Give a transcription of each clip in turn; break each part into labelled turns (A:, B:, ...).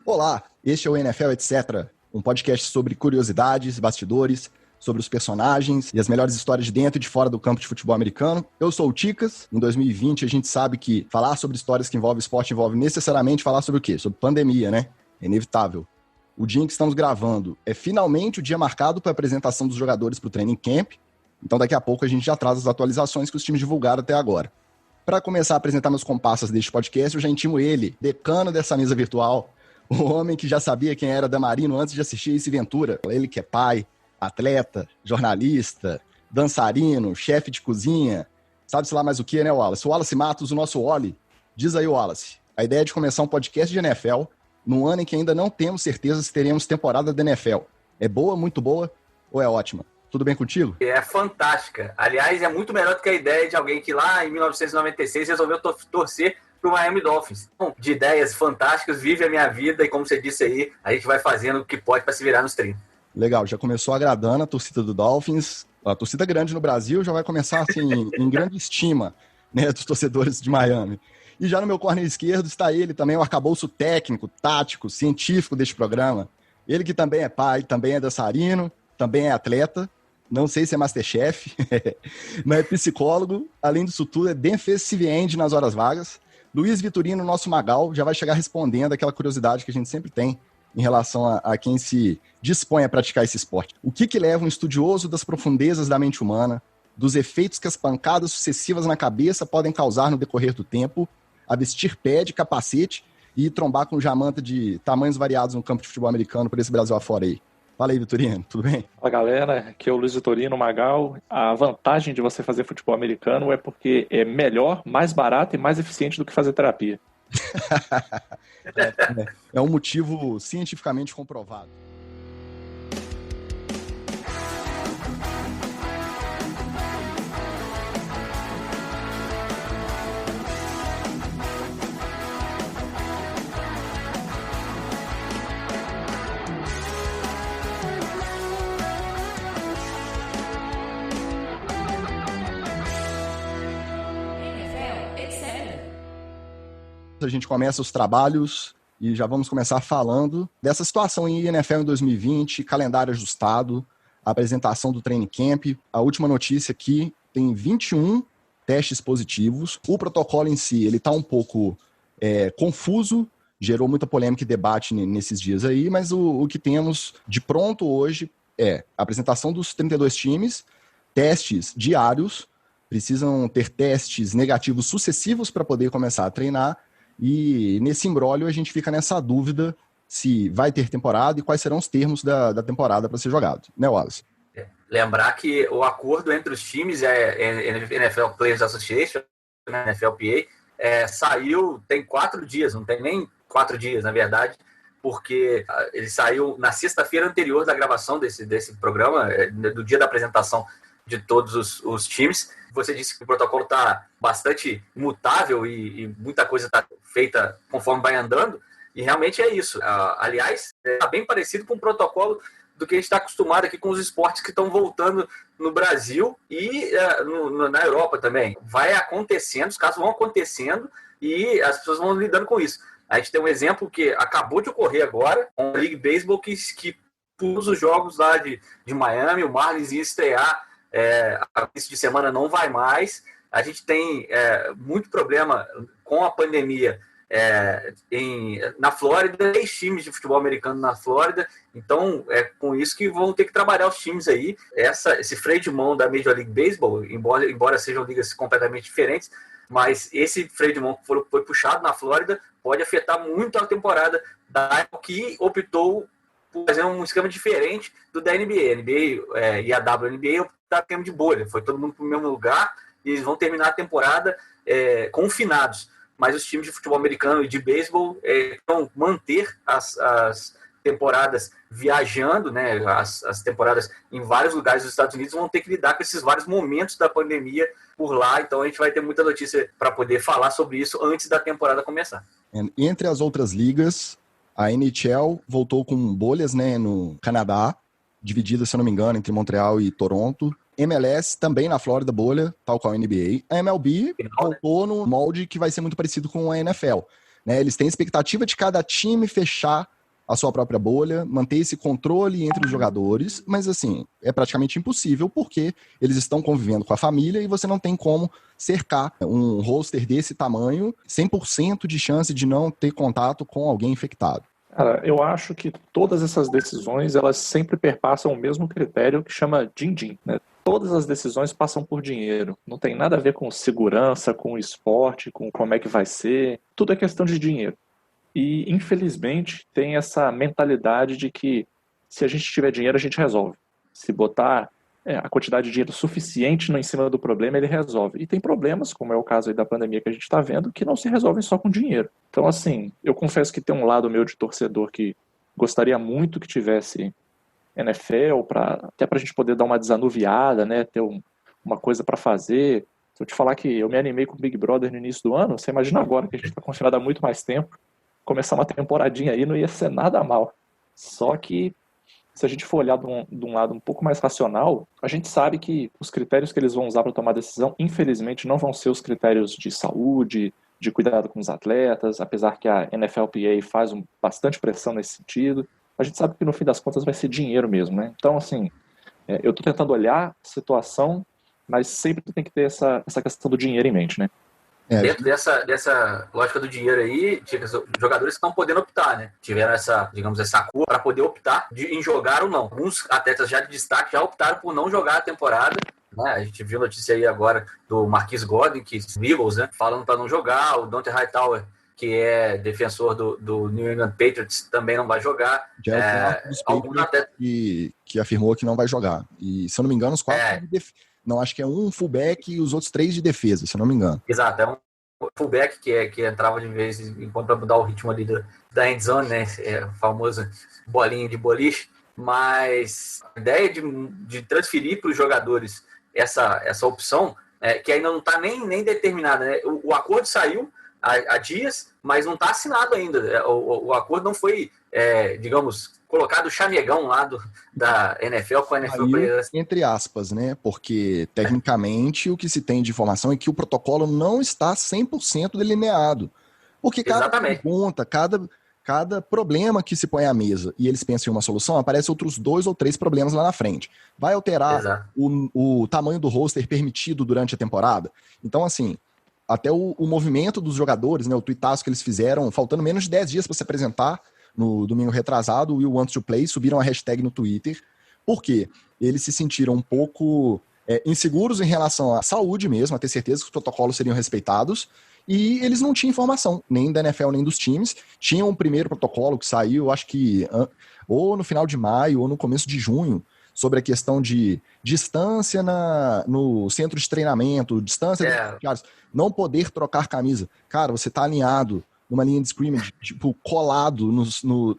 A: Olá, este é o NFL Etc., um podcast sobre curiosidades, bastidores, sobre os personagens e as melhores histórias de dentro e de fora do campo de futebol americano. Eu sou o Ticas. Em 2020, a gente sabe que falar sobre histórias que envolvem esporte envolve necessariamente falar sobre o quê? Sobre pandemia, né? É inevitável. O dia em que estamos gravando é finalmente o dia marcado para a apresentação dos jogadores para o training camp. Então, daqui a pouco, a gente já traz as atualizações que os times divulgaram até agora. Para começar a apresentar meus comparsas deste podcast, eu já intimo ele, decano dessa mesa virtual, o homem que já sabia quem era Damarino antes de assistir Ace Ventura. Ele que é pai, atleta, jornalista, dançarino, chefe de cozinha, sabe-se lá mais o que, né, Wallace? O Wallace Matos, o nosso Wally. Diz aí, Wallace, a ideia é de começar um podcast de NFL num ano em que ainda não temos certeza se teremos temporada da NFL. É boa, muito boa ou é ótima? Tudo bem contigo?
B: É fantástica. Aliás, é muito melhor do que a ideia de alguém que lá em 1996 resolveu torcer para o Miami Dolphins. De ideias fantásticas, vive a minha vida e, como você disse aí, a gente vai fazendo o que pode para se virar nos 30.
A: Legal, já começou agradando a torcida do Dolphins. A torcida grande no Brasil já vai começar assim, em grande estima, né, dos torcedores de Miami. E já no meu corner esquerdo está ele também, o arcabouço técnico, tático, científico deste programa. Ele que também é pai, também é dançarino, também é atleta. Não sei se é Masterchef, mas é psicólogo. Além disso tudo, é defensive end nas horas vagas. Luiz Vitorino, nosso Magal, já vai chegar respondendo aquela curiosidade que a gente sempre tem em relação a quem se dispõe a praticar esse esporte. O que leva um estudioso das profundezas da mente humana, dos efeitos que as pancadas sucessivas na cabeça podem causar no decorrer do tempo, a vestir pé de capacete e trombar com jamanta de tamanhos variados no campo de futebol americano por esse Brasil afora aí? Fala aí, Vitorino, tudo bem?
C: Fala, galera, aqui é o Luiz Vitorino, Magal. A vantagem de você fazer futebol americano é porque é melhor, mais barato e mais eficiente do que fazer terapia.
A: É um motivo cientificamente comprovado. A gente começa os trabalhos e já vamos começar falando dessa situação em NFL em 2020, calendário ajustado, a apresentação do training camp. A última notícia aqui tem 21 testes positivos. O protocolo em si, ele está um pouco confuso, gerou muita polêmica e debate nesses dias aí, mas o que temos de pronto hoje é a apresentação dos 32 times, testes diários, precisam ter testes negativos sucessivos para poder começar a treinar. E nesse imbróglio a gente fica nessa dúvida se vai ter temporada e quais serão os termos da temporada para ser jogado, né, Wallace?
B: Lembrar que o acordo entre os times, NFL Players Association, né, NFLPA, saiu tem 4 dias, não tem nem 4 dias, na verdade, porque ele saiu na sexta-feira anterior da gravação desse programa, do dia da apresentação de todos os times. Você disse que o protocolo está bastante mutável e muita coisa está feita conforme vai andando, e realmente é isso. Aliás, está bem parecido com o protocolo do que a gente está acostumado aqui com os esportes que estão voltando no Brasil e na Europa também. Vai acontecendo, os casos vão acontecendo e as pessoas vão lidando com isso. A gente tem um exemplo que acabou de ocorrer agora, com a League Baseball, que todos os jogos lá de Miami, o Marlins ia estrear, a início de semana não vai mais. A gente tem muito problema com a pandemia na Flórida, 3 times de futebol americano na Flórida, então é com isso que vão ter que trabalhar os times aí. Esse freio de mão da Major League Baseball, embora sejam ligas completamente diferentes, mas esse freio de mão que foi puxado na Flórida pode afetar muito a temporada que optou por fazer um esquema diferente do da NBA. A NBA e a WNBA optaram esquema de bolha, foi todo mundo para o mesmo lugar e eles vão terminar a temporada confinados. Mas os times de futebol americano e de beisebol vão manter as temporadas viajando, né? As temporadas em vários lugares dos Estados Unidos vão ter que lidar com esses vários momentos da pandemia por lá. Então a gente vai ter muita notícia para poder falar sobre isso antes da temporada começar.
A: Entre as outras ligas, a NHL voltou com bolhas, né, no Canadá, dividida, se eu não me engano, entre Montreal e Toronto. MLS também na Flórida, bolha, tal qual a NBA. A MLB voltou no molde que vai ser muito parecido com a NFL. Né? Eles têm expectativa de cada time fechar a sua própria bolha, manter esse controle entre os jogadores, mas assim, é praticamente impossível porque eles estão convivendo com a família e você não tem como cercar um roster desse tamanho, 100% de chance de não ter contato com alguém infectado.
C: Cara, eu acho que todas essas decisões, elas sempre perpassam o mesmo critério que chama din-din, né? Todas as decisões passam por dinheiro. Não tem nada a ver com segurança, com esporte, com como é que vai ser. Tudo é questão de dinheiro. E, infelizmente, tem essa mentalidade de que se a gente tiver dinheiro, a gente resolve. Se botar a quantidade de dinheiro suficiente em cima do problema, ele resolve. E tem problemas, como é o caso aí da pandemia que a gente está vendo, que não se resolvem só com dinheiro. Então, assim, eu confesso que tem um lado meu de torcedor que gostaria muito que tivesse NFL, até para a gente poder dar uma desanuviada, né, ter uma coisa para fazer. Se eu te falar que eu me animei com o Big Brother no início do ano, você imagina agora que a gente está confinado há muito mais tempo, começar uma temporadinha aí não ia ser nada mal. Só que, se a gente for olhar de um lado um pouco mais racional, a gente sabe que os critérios que eles vão usar para tomar decisão, infelizmente, não vão ser os critérios de saúde, de cuidado com os atletas, apesar que a NFLPA faz bastante pressão nesse sentido. A gente sabe que no fim das contas vai ser dinheiro mesmo, né? Então, assim, eu estou tentando olhar a situação, mas sempre tem que ter essa questão do dinheiro em mente, né?
B: Dentro dessa lógica do dinheiro aí, os jogadores estão podendo optar, né? Tiveram essa cura para poder optar em jogar ou não. Alguns atletas já de destaque já optaram por não jogar a temporada, né? A gente viu notícia aí agora do Marquise Goodwin, que os Eagles, né? Falando para não jogar, o Dante Hightower, que é defensor do New England Patriots, também não vai jogar.
A: Já é o quarto dos Patriots que afirmou que não vai jogar. E, se eu não me engano, os quatro... Não, acho que é um fullback e os outros 3 de defesa, se eu não me engano.
B: Exato, é um fullback que entrava de vez em quando para mudar o ritmo ali da endzone, né? O famoso bolinho de boliche. Mas a ideia de transferir para os jogadores essa opção, que ainda não está nem determinada, né? O acordo saiu há dias, mas não está assinado ainda. O acordo não foi, digamos, colocado o chamegão lá da NFL com a NFL.
A: Entre aspas, né? Porque, tecnicamente, o que se tem de informação é que o protocolo não está 100% delineado. Porque cada pergunta, cada problema que se põe à mesa e eles pensam em uma solução, aparecem outros 2 ou 3 problemas lá na frente. Vai alterar o tamanho do roster permitido durante a temporada? Então, assim, até o movimento dos jogadores, né? O tuitaço que eles fizeram, faltando menos de 10 dias para se apresentar, no domingo retrasado, o Will Wants to Play, subiram a hashtag no Twitter, porque eles se sentiram um pouco inseguros em relação à saúde mesmo, a ter certeza que os protocolos seriam respeitados, e eles não tinham informação, nem da NFL, nem dos times. Tinham um primeiro protocolo que saiu, acho que ou no final de maio, ou no começo de junho, sobre a questão de distância no centro de treinamento, distância não poder trocar camisa. Cara, você tá alinhado numa linha de scrimmage, tipo, colado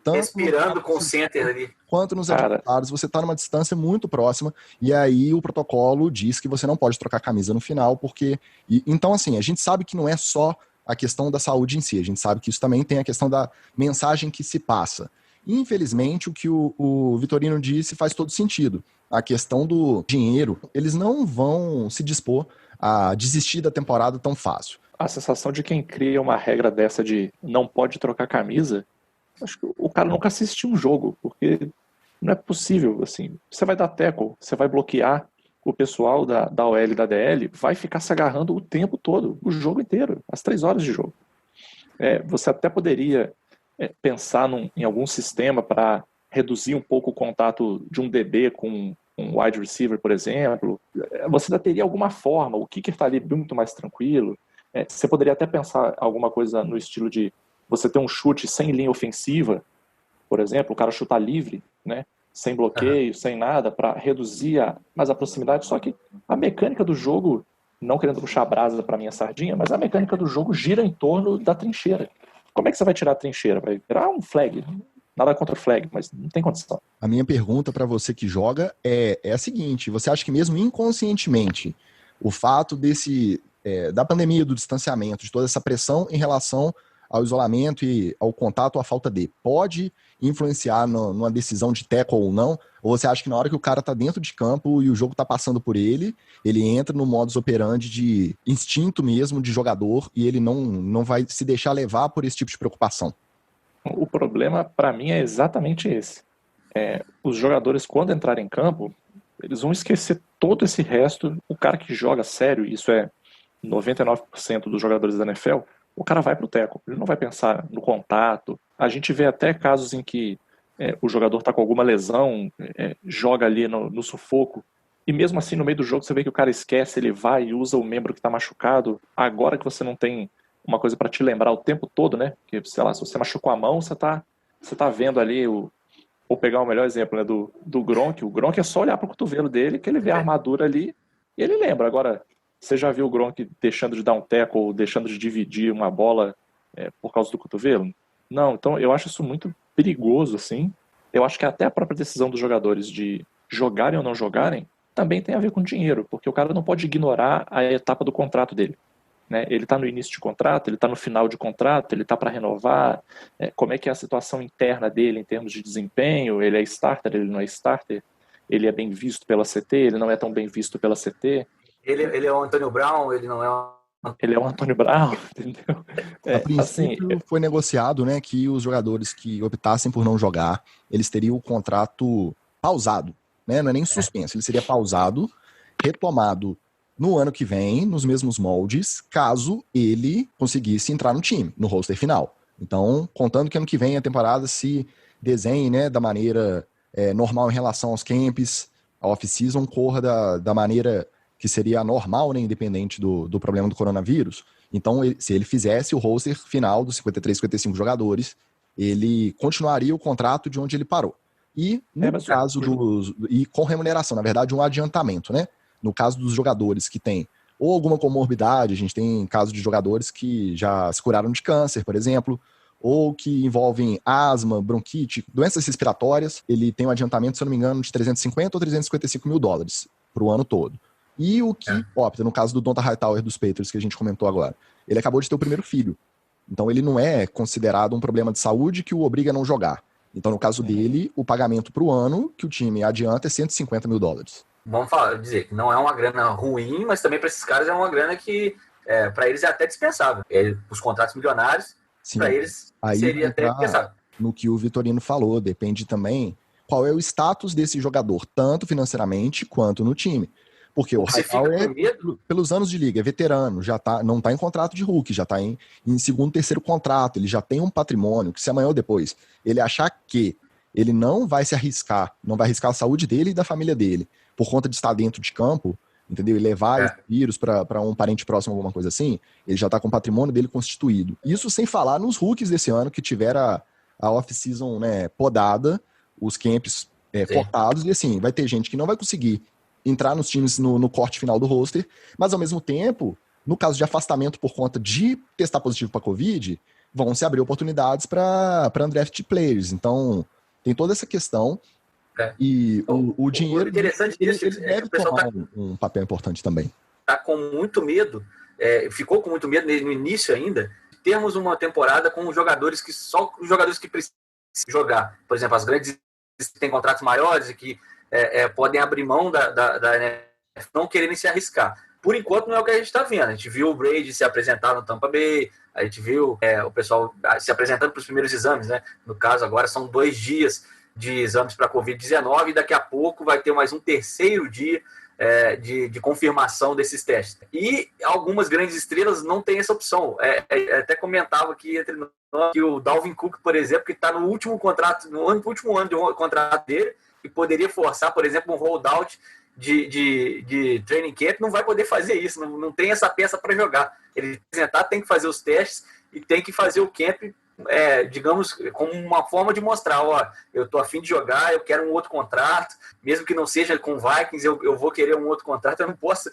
A: tanto
B: respirando com o center ali.
A: Quanto nos adversários, você tá numa distância muito próxima, e aí o protocolo diz que você não pode trocar camisa no final, porque... Então, assim, a gente sabe que não é só a questão da saúde em si, a gente sabe que isso também tem a questão da mensagem que se passa. Infelizmente, o que o Vitorino disse faz todo sentido. A questão do dinheiro, eles não vão se dispor a desistir da temporada tão fácil.
C: A sensação de quem cria uma regra dessa de não pode trocar camisa, acho que o cara nunca assistiu um jogo, porque não é possível, assim, você vai dar tackle, você vai bloquear, o pessoal da OL e da DL vai ficar se agarrando o tempo todo, o jogo inteiro, as 3 horas de jogo. Você até poderia pensar em algum sistema para reduzir um pouco o contato de um DB com um wide receiver, por exemplo. Você ainda teria alguma forma, o kicker está ali muito mais tranquilo. Você poderia até pensar alguma coisa no estilo de você ter um chute sem linha ofensiva, por exemplo, o cara chutar livre, né, sem bloqueio, sem nada, para reduzir mais a proximidade. Só que a mecânica do jogo, não querendo puxar brasa para minha sardinha, mas a mecânica do jogo gira em torno da trincheira. Como é que você vai tirar a trincheira? Vai virar um flag. Nada contra o flag, mas não tem condição.
A: A minha pergunta para você que joga é a seguinte: você acha que mesmo inconscientemente o fato da pandemia, do distanciamento, de toda essa pressão em relação ao isolamento e ao contato, à falta de, pode influenciar numa decisão de tackle ou não? Ou você acha que na hora que o cara tá dentro de campo e o jogo tá passando por ele entra no modus operandi de instinto mesmo de jogador e ele não vai se deixar levar por esse tipo de preocupação?
C: O problema, para mim, é exatamente esse. Os jogadores, quando entrarem em campo, eles vão esquecer todo esse resto. O cara que joga sério, isso é 99% dos jogadores da NFL, o cara vai pro teco. Ele não vai pensar no contato. A gente vê até casos em que o jogador está com alguma lesão, joga ali no sufoco, e mesmo assim no meio do jogo você vê que o cara esquece, ele vai e usa o membro que está machucado. Agora que você não tem uma coisa para te lembrar o tempo todo, né? Porque, sei lá, se você machucou a mão, você tá vendo ali vou pegar o melhor exemplo, né, do Gronk. O Gronk é só olhar pro cotovelo dele, que ele vê a armadura ali e ele lembra. Agora, você já viu o Gronk deixando de dar um tackle ou deixando de dividir uma bola por causa do cotovelo? Não, então eu acho isso muito perigoso, assim. Eu acho que até a própria decisão dos jogadores de jogarem ou não jogarem também tem a ver com dinheiro, porque o cara não pode ignorar a etapa do contrato dele. Né? Ele está no início de contrato, ele está no final de contrato, ele está para renovar, como é que é a situação interna dele em termos de desempenho, ele é starter, ele não é starter, ele é bem visto pela CT, ele não é tão bem visto pela CT.
B: Ele é o Antônio Brown, ele não é o...
C: Ele é o Antônio Brown, entendeu?
A: A princípio foi negociado, né, que os jogadores que optassem por não jogar, eles teriam o contrato pausado, né? Não é nem suspenso, ele seria pausado, retomado no ano que vem, nos mesmos moldes, caso ele conseguisse entrar no time, no roster final. Então, contando que ano que vem a temporada se desenhe, né, da maneira normal em relação aos camps, a off-season corra da maneira que seria normal, né, independente do problema do coronavírus. Então, se ele fizesse o roster final dos 53, 55 jogadores, ele continuaria o contrato de onde ele parou. E no caso e com remuneração, na verdade, um adiantamento, né? No caso dos jogadores que têm ou alguma comorbidade, a gente tem casos de jogadores que já se curaram de câncer, por exemplo, ou que envolvem asma, bronquite, doenças respiratórias, ele tem um adiantamento, se eu não me engano, de 350 ou 355 mil dólares para o ano todo. E o que opta, no caso do Donta Hightower dos Patriots, que a gente comentou agora, ele acabou de ter o primeiro filho. Então ele não é considerado um problema de saúde que o obriga a não jogar. Então, no caso dele, o pagamento para o ano que o time adianta é 150 mil dólares.
B: Vamos dizer que não é uma grana ruim, mas também para esses caras é uma grana que para eles é até dispensável. Os contratos milionários, para eles
A: aí
B: seria até dispensável.
A: No que o Vitorino falou, depende também qual é o status desse jogador, tanto financeiramente quanto no time. Porque o Hightower, pelos anos de liga, é veterano, não está em contrato de rookie, já está em segundo, terceiro contrato, ele já tem um patrimônio, que se amanhã ou depois ele achar que ele não vai se arriscar, não vai arriscar a saúde dele e da família dele, por conta de estar dentro de campo, entendeu? E levar esse vírus para um parente próximo, alguma coisa assim, ele já está com o patrimônio dele constituído. Isso sem falar nos rookies desse ano, que tiveram a off-season, né, podada, os camps cortados, e assim, vai ter gente que não vai conseguir entrar nos times no corte final do roster, mas ao mesmo tempo, no caso de afastamento por conta de testar positivo para Covid, vão se abrir oportunidades para undrafted players. Então, tem toda essa questão. E o dinheiro
B: interessante
A: ele
B: disso,
A: deve tomar um papel importante também.
B: Está com muito medo, ficou com muito medo no início ainda, de termos uma temporada com jogadores que só os jogadores que precisam jogar. Por exemplo, as grandes que têm contratos maiores e que podem abrir mão da NFL, não quererem se arriscar. Por enquanto não é o que a gente está vendo. A gente viu o Brady se apresentar no Tampa Bay, a gente viu o pessoal se apresentando para os primeiros exames, né? No caso, agora são 2 dias de exames para Covid-19 e daqui a pouco vai ter mais um terceiro dia de confirmação desses testes. E algumas grandes estrelas não têm essa opção. Até comentava aqui entre nós que o Dalvin Cook, por exemplo, que está no último contrato, no último ano de contrato dele, e poderia forçar, por exemplo, um holdout de training camp, não vai poder fazer isso, não tem essa peça para jogar. Ele tem que fazer os testes e tem que fazer o camp, digamos, como uma forma de mostrar, eu tô a fim de jogar, eu quero um outro contrato, mesmo que não seja com Vikings, eu vou querer um outro contrato, eu não posso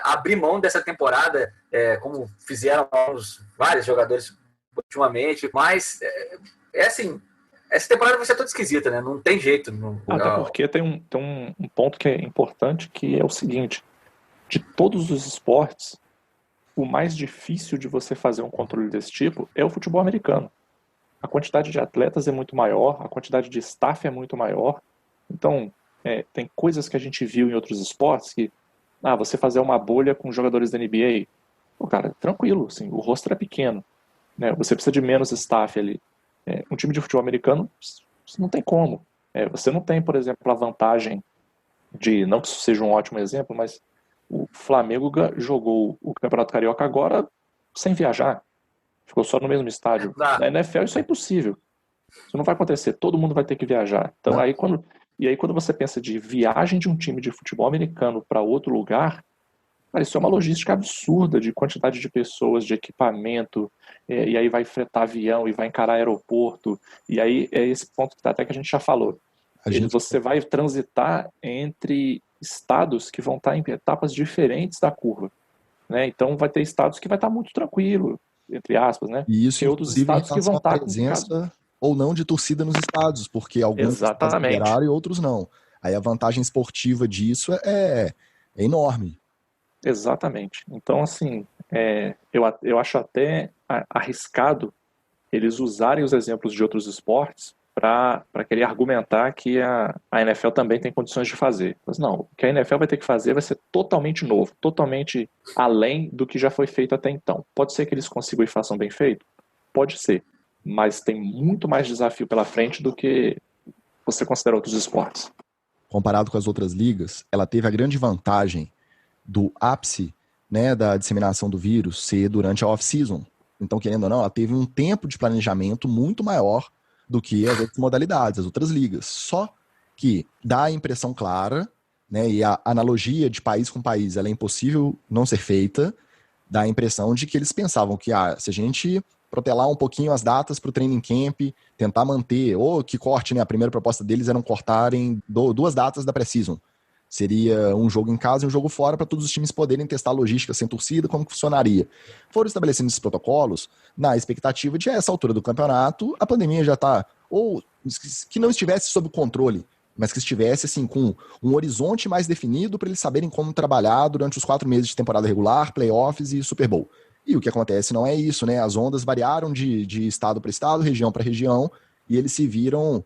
B: abrir mão dessa temporada, como fizeram vários jogadores ultimamente, mas assim, essa temporada vai ser toda esquisita, né? Não tem jeito.
C: Até porque tem um ponto que é importante, que é o seguinte: de todos os esportes, o mais difícil de você fazer um controle desse tipo é o futebol americano. A quantidade de atletas é muito maior, a quantidade de staff é muito maior. Então, tem coisas que a gente viu em outros esportes que, você fazer uma bolha com jogadores da NBA, cara, tranquilo, assim, o roster é pequeno, né? Você precisa de menos staff ali. Um time de futebol americano, não tem como. Você não tem, por exemplo, a vantagem de, não que isso seja um ótimo exemplo, mas o Flamengo jogou o Campeonato Carioca agora sem viajar. Ficou só no mesmo estádio. Na NFL isso é impossível. Isso não vai acontecer. Todo mundo vai ter que viajar. Então, quando você pensa de viagem de um time de futebol americano para outro lugar, cara, isso é uma logística absurda de quantidade de pessoas, de equipamento, e aí vai fretar avião e vai encarar aeroporto. E aí é esse ponto que até que a gente já falou. Você vai transitar entre estados que vão estar em etapas diferentes da curva, né? Então vai ter estados que vai estar muito tranquilo, entre aspas, né?
A: E isso,
C: tem outros estados que vão estar com
A: presença ou não de torcida nos estádios, porque alguns estados liberaram e outros não. Aí a vantagem esportiva disso é enorme.
C: Exatamente. Então, assim, eu acho até arriscado eles usarem os exemplos de outros esportes para querer argumentar que a NFL também tem condições de fazer. Mas não, o que a NFL vai ter que fazer vai ser totalmente novo, totalmente além do que já foi feito até então. Pode ser que eles consigam e façam bem feito? Pode ser. Mas tem muito mais desafio pela frente do que você considera outros esportes.
A: Comparado com as outras ligas, ela teve a grande vantagem do ápice, né, da disseminação do vírus ser durante a off-season. Então, querendo ou não, ela teve um tempo de planejamento muito maior do que as outras modalidades, as outras ligas. Só que dá a impressão clara, né, e a analogia de país com país ela é impossível não ser feita, dá a impressão de que eles pensavam que se a gente protelar um pouquinho as datas para o training camp, tentar manter, ou que corte, né, a primeira proposta deles era cortarem 2 datas da pré-season. Seria um jogo em casa e um jogo fora para todos os times poderem testar a logística sem torcida, como que funcionaria. Foram estabelecendo esses protocolos na expectativa de, a essa altura do campeonato, a pandemia já está, ou que não estivesse sob controle, mas que estivesse assim, com um horizonte mais definido para eles saberem como trabalhar durante os 4 meses de temporada regular, playoffs e Super Bowl. E o que acontece não é isso, né? As ondas variaram de estado para estado, região para região, e eles se viram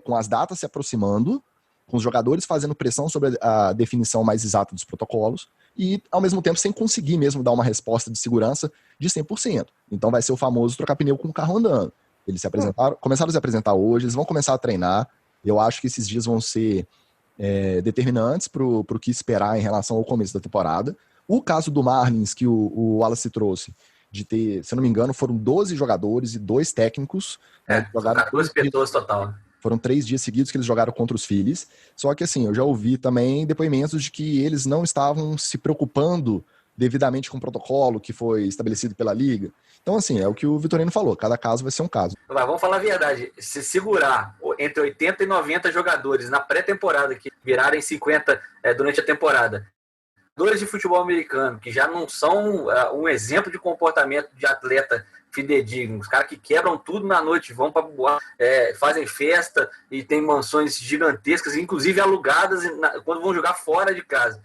A: com as datas se aproximando, com os jogadores fazendo pressão sobre a definição mais exata dos protocolos e, ao mesmo tempo, sem conseguir mesmo dar uma resposta de segurança de 100%. Então vai ser o famoso trocar pneu com o carro andando. Eles começaram a se apresentar hoje, eles vão começar a treinar. Eu acho que esses dias vão ser determinantes para o que esperar em relação ao começo da temporada. O caso do Marlins, que o Wallace trouxe, de ter, se eu não me engano, foram 12 jogadores e 2 técnicos.
B: Jogaram 14 pessoas total.
A: Foram 3 dias seguidos que eles jogaram contra os Phillies. Só que, assim, eu já ouvi também depoimentos de que eles não estavam se preocupando devidamente com o protocolo que foi estabelecido pela liga. Então, assim, é o que o Vitorino falou. Cada caso vai ser um caso.
B: Mas vamos falar a verdade. Se segurar entre 80 e 90 jogadores na pré-temporada, que virarem 50 durante a temporada, jogadores de futebol americano, que já não são um exemplo de comportamento de atleta fidedigno, os caras que quebram tudo na noite, vão para boate, fazem festa e tem mansões gigantescas, inclusive alugadas quando vão jogar fora de casa.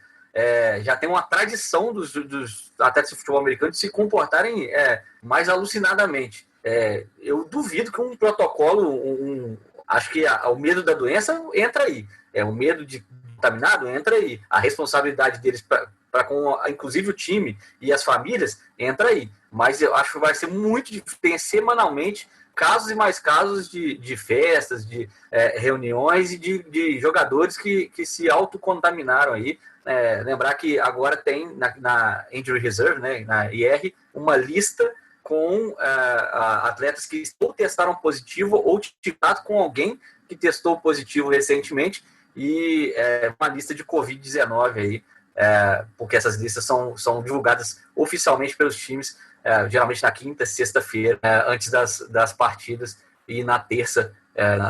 B: Já tem uma tradição dos atletas de futebol americano de se comportarem mais alucinadamente. Eu duvido que um protocolo, acho que o medo da doença entra aí, o medo de contaminado entra aí, a responsabilidade deles para com, inclusive, o time e as famílias entra aí. Mas eu acho que vai ser muito difícil. Tem semanalmente casos e mais casos de festas, de reuniões e de jogadores que se autocontaminaram aí. Lembrar que agora tem na Injury Reserve, né, na IR, uma lista com atletas que ou testaram positivo ou tiveram com alguém que testou positivo recentemente e uma lista de Covid-19 aí, porque essas listas são divulgadas oficialmente pelos times, geralmente na quinta, sexta-feira, antes das partidas, e na terça,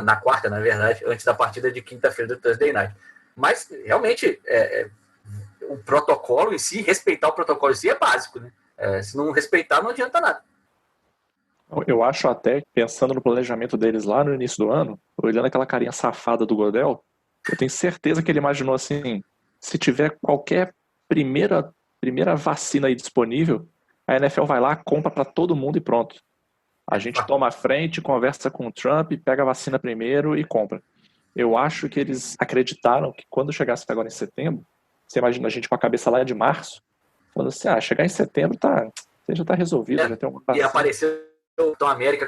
B: na quarta, na verdade, antes da partida de quinta-feira do Thursday Night. Mas, realmente, o protocolo em si, respeitar o protocolo em si é básico, né? Se não respeitar, não adianta nada.
C: Eu acho até, pensando no planejamento deles lá no início do ano, olhando aquela carinha safada do Godel, eu tenho certeza que ele imaginou assim, se tiver qualquer primeira vacina aí disponível, a NFL vai lá, compra para todo mundo e pronto. A gente toma a frente, conversa com o Trump, pega a vacina primeiro e compra. Eu acho que eles acreditaram que quando chegasse agora em setembro, você imagina a gente com a cabeça lá de março, falando assim, chegar em setembro já está resolvido, já tem uma vacina.
B: E apareceu Capitão América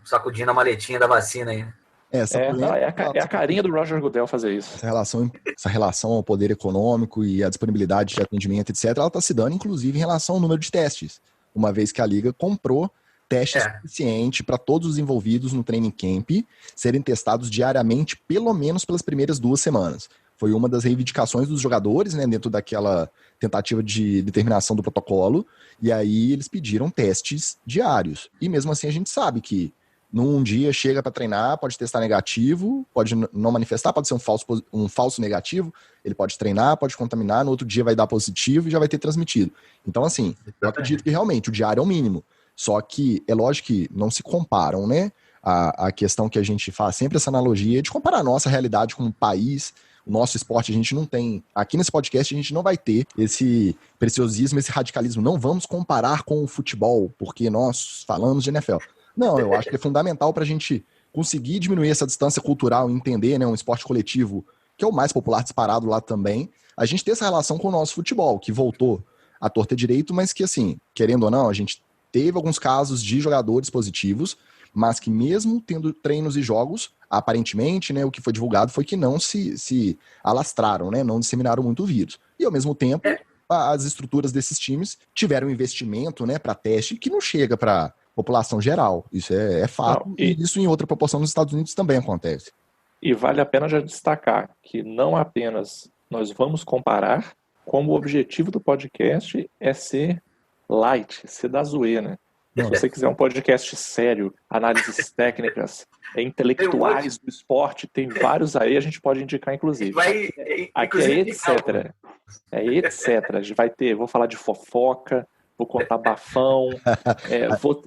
B: sacudindo a maletinha da vacina aí.
C: É a carinha do Roger Goodell fazer isso.
A: Essa relação ao poder econômico e à disponibilidade de atendimento, etc., ela está se dando, inclusive, em relação ao número de testes. Uma vez que a Liga comprou testes suficiente para todos os envolvidos no training camp serem testados diariamente, pelo menos pelas primeiras 2 semanas. Foi uma das reivindicações dos jogadores, né, dentro daquela tentativa de determinação do protocolo, e aí eles pediram testes diários. E mesmo assim a gente sabe que num dia chega para treinar, pode testar negativo, pode não manifestar, pode ser um falso negativo, ele pode treinar, pode contaminar, no outro dia vai dar positivo e já vai ter transmitido. Então, assim, eu acredito que realmente o diário é o mínimo. Só que é lógico que não se comparam, né? A questão que a gente faz sempre essa analogia de comparar a nossa realidade com um país, o nosso esporte, a gente não tem. Aqui nesse podcast a gente não vai ter esse preciosismo, esse radicalismo. Não vamos comparar com o futebol, porque nós falamos de NFL. Não, eu acho que é fundamental para a gente conseguir diminuir essa distância cultural e entender, né, um esporte coletivo, que é o mais popular disparado lá também, a gente ter essa relação com o nosso futebol, que voltou à torta e direito, mas que, assim, querendo ou não, a gente teve alguns casos de jogadores positivos, mas que mesmo tendo treinos e jogos, aparentemente, né, o que foi divulgado foi que não se alastraram, né, não disseminaram muito o vírus. E, ao mesmo tempo, as estruturas desses times tiveram investimento, né, para teste que não chega para população geral. Isso é fato. Não, e isso em outra proporção nos Estados Unidos também acontece.
C: E vale a pena já destacar que não apenas nós vamos comparar, como o objetivo do podcast é ser light, ser da zoeira. Se você quiser um podcast sério, análises técnicas, intelectuais do esporte, tem vários aí, a gente pode indicar, inclusive. Aqui é etc. É etc. A gente vai ter, vou falar de fofoca, vou contar bafão,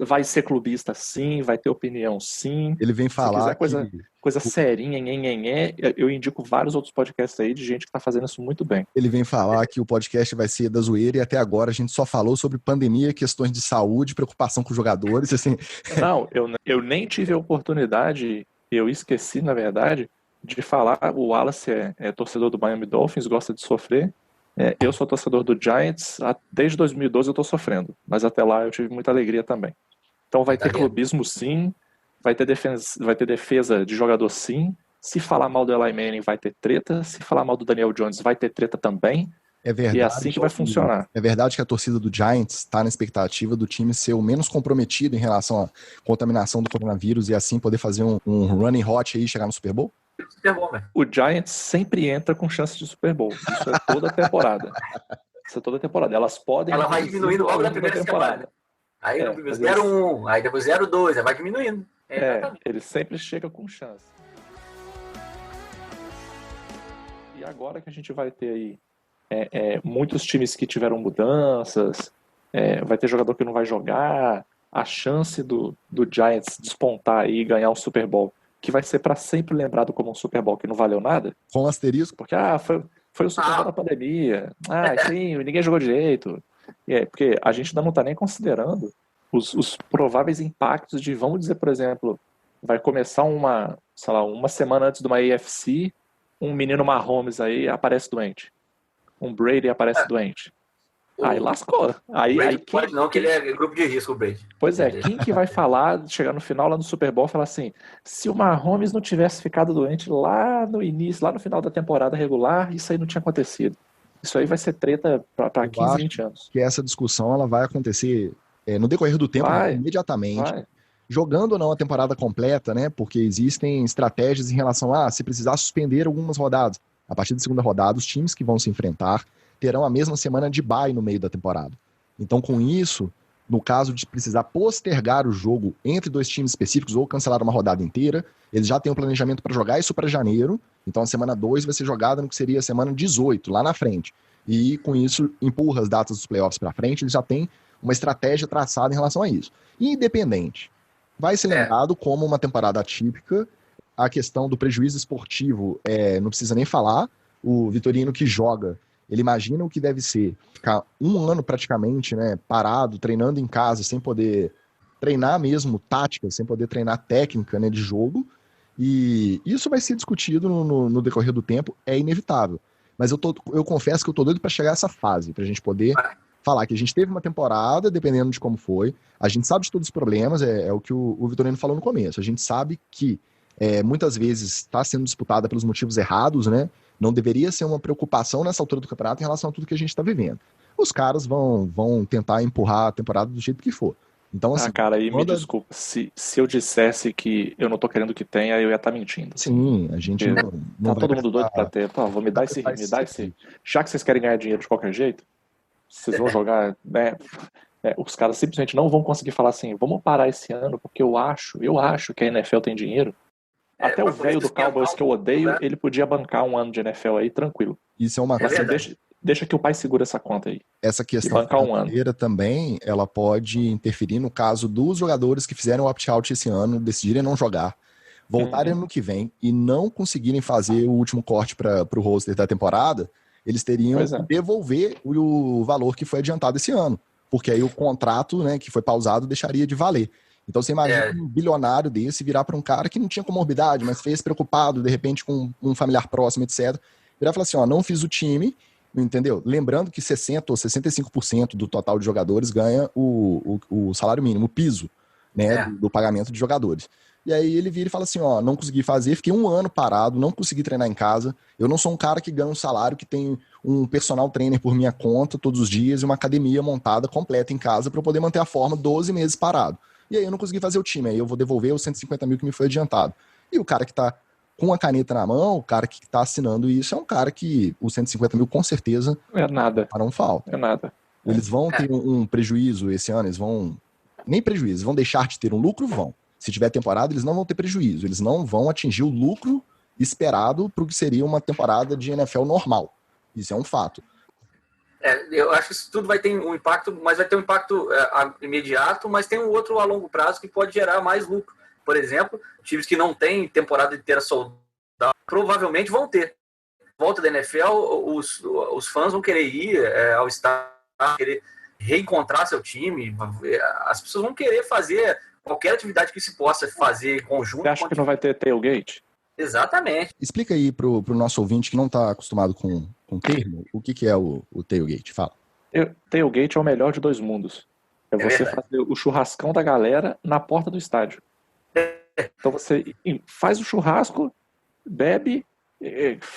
C: vai ser clubista sim, vai ter opinião sim.
A: Ele vem falar
C: coisa serinha, eu indico vários outros podcasts aí de gente que tá fazendo isso muito bem.
A: Ele vem falar que o podcast vai ser da zoeira e até agora a gente só falou sobre pandemia, questões de saúde, preocupação com os jogadores, assim.
C: Não, eu nem tive a oportunidade, eu esqueci, na verdade, de falar, o Wallace é torcedor do Miami Dolphins, gosta de sofrer. Eu sou torcedor do Giants, desde 2012 eu tô sofrendo, mas até lá eu tive muita alegria também. Então vai ter clubismo sim, vai ter defesa de jogador sim, se falar mal do Eli Manning vai ter treta, se falar mal do Daniel Jones vai ter treta também,
A: é verdade,
C: e é assim que vai funcionar.
A: É verdade que a torcida do Giants está na expectativa do time ser o menos comprometido em relação à contaminação do coronavírus e assim poder fazer um running hot aí e chegar no Super Bowl?
B: Super Bowl, né?
C: O Giants sempre entra com chance de Super Bowl. Isso é toda temporada. Elas podem...
B: Ela vai diminuindo logo na primeira temporada. Aí no 0-1, aí depois 0-2, aí vai diminuindo.
C: Ele sempre chega com chance. E agora que a gente vai ter aí muitos times que tiveram mudanças, vai ter jogador que não vai jogar, a chance do Giants despontar aí e ganhar um Super Bowl, que vai ser para sempre lembrado como um Super Bowl que não valeu nada.
A: Com asterisco.
C: Porque, foi o Super Bowl da pandemia. Sim, ninguém jogou direito. Porque a gente ainda não está nem considerando os prováveis impactos de, vamos dizer, por exemplo, vai começar uma semana antes de uma AFC, um menino Mahomes aí aparece doente. Um Brady aparece doente. Aí lascou. Aí
B: pode não, que ele é grupo de risco, o Brady.
C: Pois é, quem que vai falar, chegar no final lá no Super Bowl, falar assim, se o Mahomes não tivesse ficado doente lá no início, lá no final da temporada regular, isso aí não tinha acontecido. Isso aí vai ser treta para 15, 20 anos.
A: Que essa discussão ela vai acontecer no decorrer do tempo, imediatamente. Jogando ou não a temporada completa, né? Porque existem estratégias em relação a se precisar suspender algumas rodadas. A partir da segunda rodada, os times que vão se enfrentar terão a mesma semana de bye no meio da temporada. Então, com isso, no caso de precisar postergar o jogo entre 2 times específicos ou cancelar uma rodada inteira, eles já têm um planejamento para jogar isso para janeiro. Então, a semana 2 vai ser jogada no que seria a semana 18, lá na frente. E, com isso, empurra as datas dos playoffs para frente, eles já têm uma estratégia traçada em relação a isso. Independente, vai ser lembrado como uma temporada atípica. A questão do prejuízo esportivo, não precisa nem falar. O Vitorino que joga, ele imagina o que deve ser ficar um ano praticamente, né, parado, treinando em casa, sem poder treinar mesmo tática, sem poder treinar técnica, né, de jogo. E isso vai ser discutido no decorrer do tempo, é inevitável. Mas eu confesso que eu tô doido para chegar a essa fase, pra gente poder falar que a gente teve uma temporada, dependendo de como foi, a gente sabe de todos os problemas, é o que o Vitorino falou no começo, a gente sabe que muitas vezes está sendo disputada pelos motivos errados, né? Não deveria ser uma preocupação nessa altura do campeonato em relação a tudo que a gente está vivendo. Os caras vão tentar empurrar a temporada do jeito que for. Então, assim,
C: cara, aí me desculpa. Se eu dissesse que eu não tô querendo que tenha, eu ia estar mentindo.
A: Sim, a gente não
C: tá todo mundo doido pra ter. Pô, vou me dar esse. Já que vocês querem ganhar dinheiro de qualquer jeito, vocês vão jogar, né? Os caras simplesmente não vão conseguir falar assim, vamos parar esse ano, porque eu acho que a NFL tem dinheiro. Até o velho do Cowboys que eu odeio, ele podia bancar um ano de NFL aí tranquilo.
A: Isso é uma
C: coisa. Deixa que o pai segura essa conta aí.
A: Essa questão financeira também, ela pode interferir no caso dos jogadores que fizeram o opt-out esse ano, decidirem não jogar, voltarem no que vem e não conseguirem fazer o último corte para o roster da temporada, eles teriam que devolver o valor que foi adiantado esse ano. Porque aí o contrato, né, que foi pausado deixaria de valer. Então você imagina um bilionário desse virar para um cara que não tinha comorbidade, mas fez preocupado, de repente, com um familiar próximo, etc. Virar e falar assim, ó, não fiz o time, entendeu? Lembrando que 60% ou 65% do total de jogadores ganha o salário mínimo, o piso, né, do pagamento de jogadores. E aí ele vira e fala assim, ó, não consegui fazer, fiquei um ano parado, não consegui treinar em casa, eu não sou um cara que ganha um salário que tem um personal trainer por minha conta todos os dias e uma academia montada completa em casa para eu poder manter a forma 12 meses parado. E aí eu não consegui fazer o time, aí eu vou devolver os 150 mil que me foi adiantado. E o cara que tá com a caneta na mão, o cara que tá assinando isso, é um cara que os 150 mil com certeza farão falta.
C: É nada.
A: Eles vão ter um prejuízo esse ano, eles vão... Nem prejuízo, eles vão deixar de ter um lucro, vão. Se tiver temporada, eles não vão ter prejuízo, eles não vão atingir o lucro esperado para o que seria uma temporada de NFL normal. Isso é um fato.
B: Eu acho que isso tudo vai ter um impacto, mas vai ter um impacto imediato, mas tem um outro a longo prazo que pode gerar mais lucro. Por exemplo, times que não têm temporada inteira soldada provavelmente vão ter. Volta da NFL, os fãs vão querer ir ao estádio, querer reencontrar seu time, as pessoas vão querer fazer qualquer atividade que se possa fazer em conjunto.
C: Você acha que não vai ter tailgate?
B: Exatamente.
A: Explica aí pro nosso ouvinte que não está acostumado com termo, o que é o tailgate? Fala.
C: Tailgate é o melhor de dois mundos. É você fazer o churrascão da galera na porta do estádio. Então você faz o churrasco, bebe,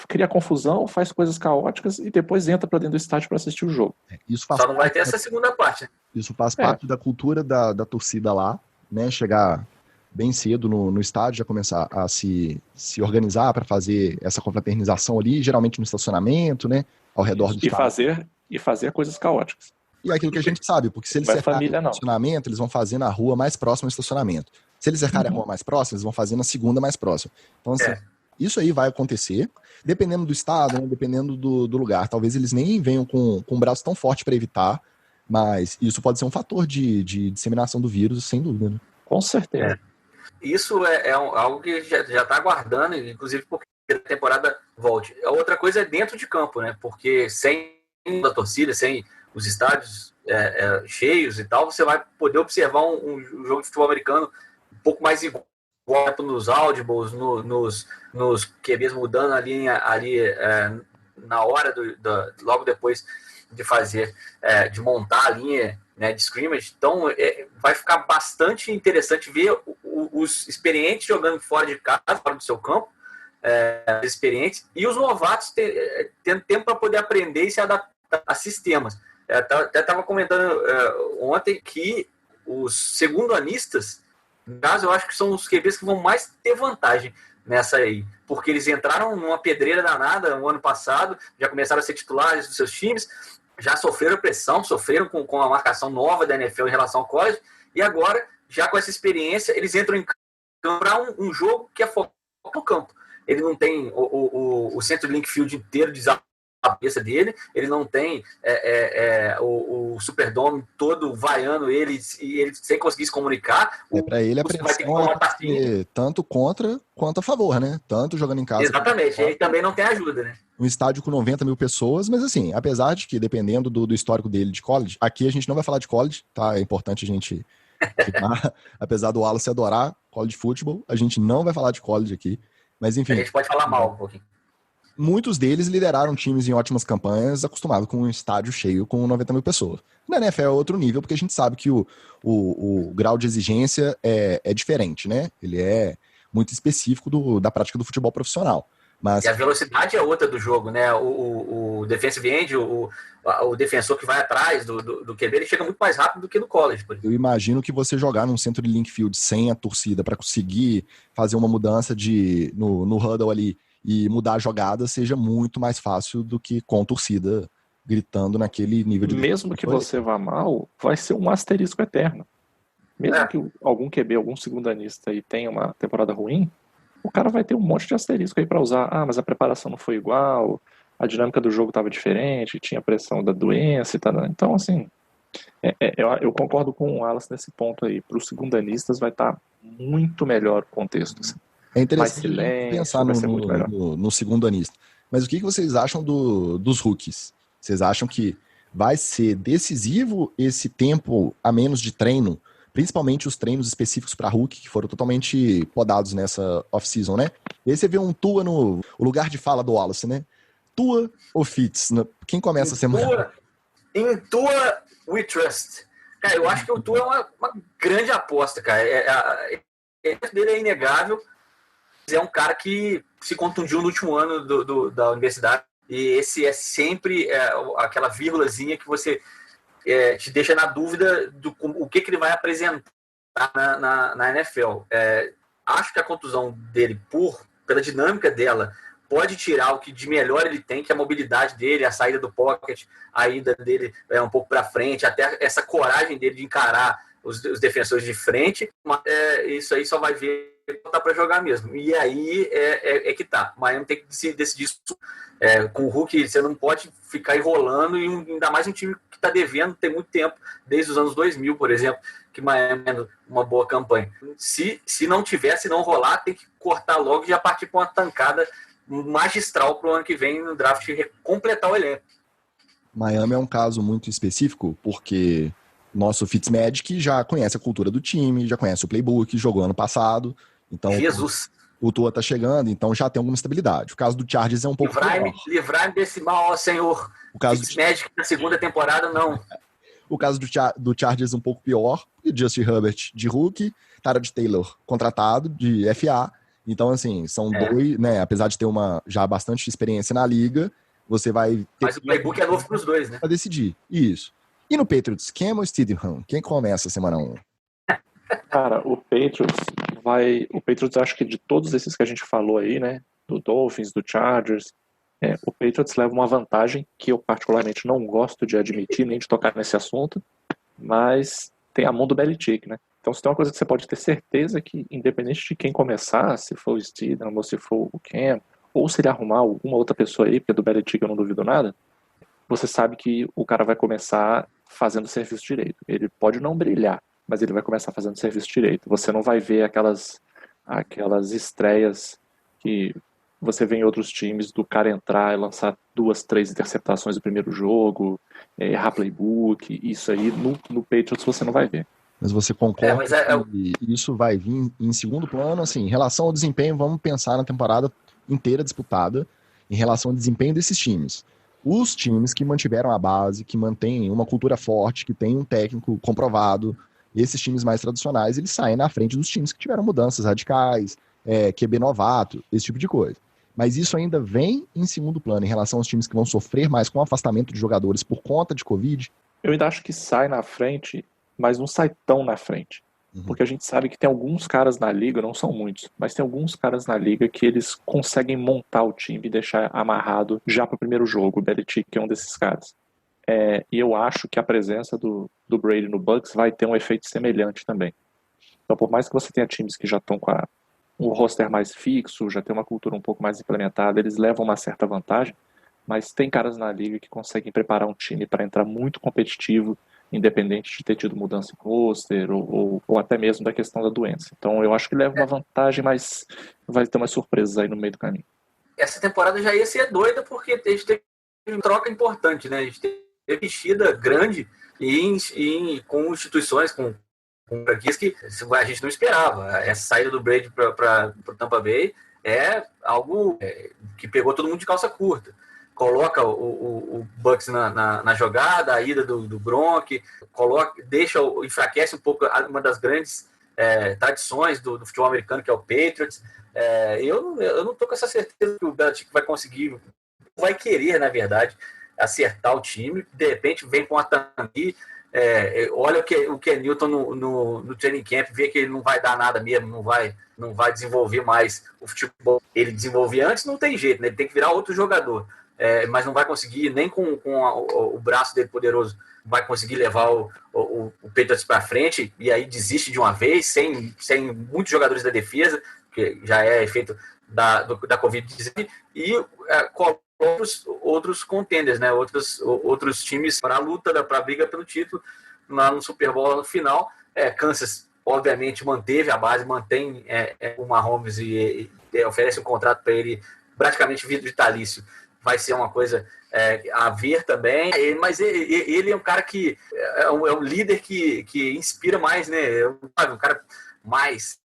C: cria confusão, faz coisas caóticas e depois entra pra dentro do estádio para assistir o jogo.
A: Isso faz
B: Só não vai ter essa segunda parte.
A: Isso faz parte da cultura da torcida lá, né? Chegar bem cedo no estádio, já começar a se organizar para fazer essa confraternização ali, geralmente no estacionamento, né? Ao redor do estádio.
C: E fazer coisas caóticas.
A: E é aquilo que a gente sabe, porque se eles cercarem o estacionamento, eles vão fazer na rua mais próxima ao estacionamento. Se eles cercarem a rua mais próxima, eles vão fazer na segunda mais próxima. Então, assim, isso aí vai acontecer, dependendo do estado, né, dependendo do lugar. Talvez eles nem venham com um braço tão forte para evitar, mas isso pode ser um fator de disseminação do vírus, sem dúvida. Né?
C: Com certeza.
B: Isso é algo que já está aguardando, inclusive porque a temporada volte. A outra coisa é dentro de campo, né? Porque sem a torcida, sem os estádios cheios e tal, você vai poder observar um jogo de futebol americano um pouco mais igual nos audibles, nos QBs mudando ali na hora logo depois de fazer, de montar a linha, né, de scrimmage. Então vai ficar bastante interessante ver os experientes jogando fora de casa, fora do seu campo, experientes, e os novatos tendo tempo para poder aprender e se adaptar a sistemas. Até estava comentando ontem que os segundo-anistas, no caso, eu acho que são os QBs que vão mais ter vantagem nessa aí, porque eles entraram numa pedreira danada no ano passado, já começaram a ser titulares dos seus times, já sofreram pressão, sofreram com a marcação nova da NFL em relação ao college, e agora, já com essa experiência, eles entram em campo para um jogo que é focado no campo. Ele não tem o centro de link field inteiro de a cabeça dele, ele não tem o Superdome todo vaiando ele e ele sem conseguir se comunicar.
A: Para ele a pressão vai ter tanto contra quanto a favor, né? Tanto jogando em casa.
B: Exatamente, ele também não tem ajuda, né?
A: Um estádio com 90 mil pessoas, mas assim, apesar de que dependendo do histórico dele de college, aqui a gente não vai falar de college, tá? É importante a gente ficar, apesar do Wallace adorar college football, a gente não vai falar de college aqui, mas enfim.
B: A gente pode falar mal um pouquinho.
A: muitos deles lideraram times em ótimas campanhas, acostumados com um estádio cheio com 90 mil pessoas. Na NFL é outro nível, porque a gente sabe que o grau de exigência é diferente, né? Ele é muito específico da prática do futebol profissional. Mas
B: E a velocidade é outra do jogo, né? O defensive end, o defensor que vai atrás do QB, ele chega muito mais rápido do que no college, por exemplo.
A: eu imagino que você jogar num centro de link field sem a torcida para conseguir fazer uma mudança no huddle ali e mudar a jogada seja muito mais fácil do que com torcida gritando naquele nível de...
C: Mesmo que você vá mal, vai ser um asterisco eterno. Mesmo que algum QB, algum segundanista aí tenha uma temporada ruim, o cara vai ter um monte de asterisco aí para usar. Ah, mas a preparação não foi igual, a dinâmica do jogo estava diferente, tinha pressão da doença e tal. Então, assim, eu concordo com o Wallace nesse ponto aí. Para os segundanistas vai estar muito melhor o contexto. Assim.
A: É interessante
C: silêncio,
A: pensar no segundo anista. Mas o que vocês acham dos rookies? Vocês acham que vai ser decisivo esse tempo a menos de treino, principalmente os treinos específicos para rookie, que foram totalmente podados nessa off-season, né? E aí você vê um Tua no lugar de fala do Wallace, né? Tua ou Fitz? Quem começa a semana?
B: Em Tua, we trust. Cara, eu acho que o Tua é uma grande aposta, cara. O dele é inegável. É um cara que se contundiu no último ano da universidade. E esse é sempre aquela vírgulazinha que você te deixa na dúvida do o que ele vai apresentar na NFL. Acho que a contusão dele, pela dinâmica dela, pode tirar o que de melhor ele tem, que é a mobilidade dele, a saída do pocket, a ida dele um pouco para frente, até essa coragem dele de encarar os defensores de frente. Mas, isso aí só vai ver tá para jogar mesmo. E aí que tá. O Miami tem que decidir isso. Com o Hulk, você não pode ficar enrolando, e ainda mais um time que está devendo tem muito tempo, desde os anos 2000, por exemplo, que Miami é uma boa campanha. Se não rolar, tem que cortar logo e já partir para uma tancada magistral para o ano que vem no draft completar o elenco.
A: Miami é um caso muito específico, porque nosso Fitzmagic já conhece a cultura do time, já conhece o playbook, jogou ano passado. Então,
B: Jesus!
A: O Tua tá chegando, então já tem alguma estabilidade. O caso do Chargers é um pouco pior.
B: Livrai-me desse mal, ó Senhor.
A: O caso
B: Fitzmagic na segunda temporada, não.
A: O caso do Chargers é um pouco pior. E o Justin Herbert de rookie, Tyrod Taylor contratado de FA. Então, assim, são dois, né? Apesar de ter já bastante experiência na liga, você vai ter...
B: Mas o playbook é novo pros dois, né?
A: Pra decidir. Isso. E no Patriots, Cam ou Steedham? Quem começa a semana 1?
C: Cara, o Patriots, acho que de todos esses que a gente falou aí, né, do Dolphins, do Chargers, o Patriots leva uma vantagem que eu particularmente não gosto de admitir, nem de tocar nesse assunto, mas tem a mão do Belichick, né? Então, se tem uma coisa que você pode ter certeza que, independente de quem começar, se for o Steedham ou se for o Cam, ou se ele arrumar alguma outra pessoa aí, porque do Belichick eu não duvido nada, você sabe que o cara vai começar fazendo o serviço direito. Ele pode não brilhar, mas ele vai começar fazendo serviço direito. Você não vai ver aquelas estreias que você vê em outros times, do cara entrar e lançar 2, 3 interceptações no primeiro jogo, errar playbook. Isso aí no Patriots você não vai ver.
A: Mas você concorda que isso vai vir em segundo plano? Assim, em relação ao desempenho, vamos pensar na temporada inteira disputada em relação ao desempenho desses times. Os times que mantiveram a base, que mantêm uma cultura forte, que tem um técnico comprovado, esses times mais tradicionais, eles saem na frente dos times que tiveram mudanças radicais, QB novato, esse tipo de coisa. Mas isso ainda vem em segundo plano em relação aos times que vão sofrer mais com o afastamento de jogadores por conta de Covid?
C: Eu ainda acho que sai na frente, mas não sai tão na frente. Porque a gente sabe que tem alguns caras na liga, não são muitos, mas tem alguns caras na liga que eles conseguem montar o time e deixar amarrado já para o primeiro jogo. O Belichick é um desses caras. E eu acho que a presença do Brady no Bucs vai ter um efeito semelhante também. Então, por mais que você tenha times que já estão com um roster mais fixo, já tem uma cultura um pouco mais implementada, eles levam uma certa vantagem, mas tem caras na liga que conseguem preparar um time para entrar muito competitivo, independente de ter tido mudança em roster ou até mesmo da questão da doença. Então eu acho que leva uma vantagem, mas vai ter umas surpresas aí no meio do caminho.
B: Essa temporada já ia ser doida porque a gente teve uma troca importante, né? A gente teve mexida grande com instituições, com franquias que a gente não esperava. Essa saída do Brady para o Tampa Bay é algo que pegou todo mundo de calça curta. Coloca o Bucks na jogada, a ida do Gronk, enfraquece um pouco uma das grandes tradições do futebol americano, que é o Patriots. Eu não tô com essa certeza que o Belichick vai conseguir, vai querer, na verdade, acertar o time. De repente vem com a Tammy, olha o que é Newton no training camp, vê que ele não vai dar nada mesmo, não vai desenvolver mais o futebol. Ele desenvolvia antes, não tem jeito, né? Ele tem que virar outro jogador, mas não vai conseguir, nem com o braço dele poderoso, vai conseguir levar o Patriots para frente, e aí desiste de uma vez, sem muitos jogadores da defesa, que já é efeito da Covid-19, e outros contenders, né? outros times para a luta, para a briga pelo título lá no Super Bowl no final. Kansas, obviamente, manteve a base, mantém o Mahomes e oferece um contrato para ele praticamente vitalício. Vai ser uma coisa a ver também, mas ele é um cara que é um líder que inspira mais, né? Um cara mais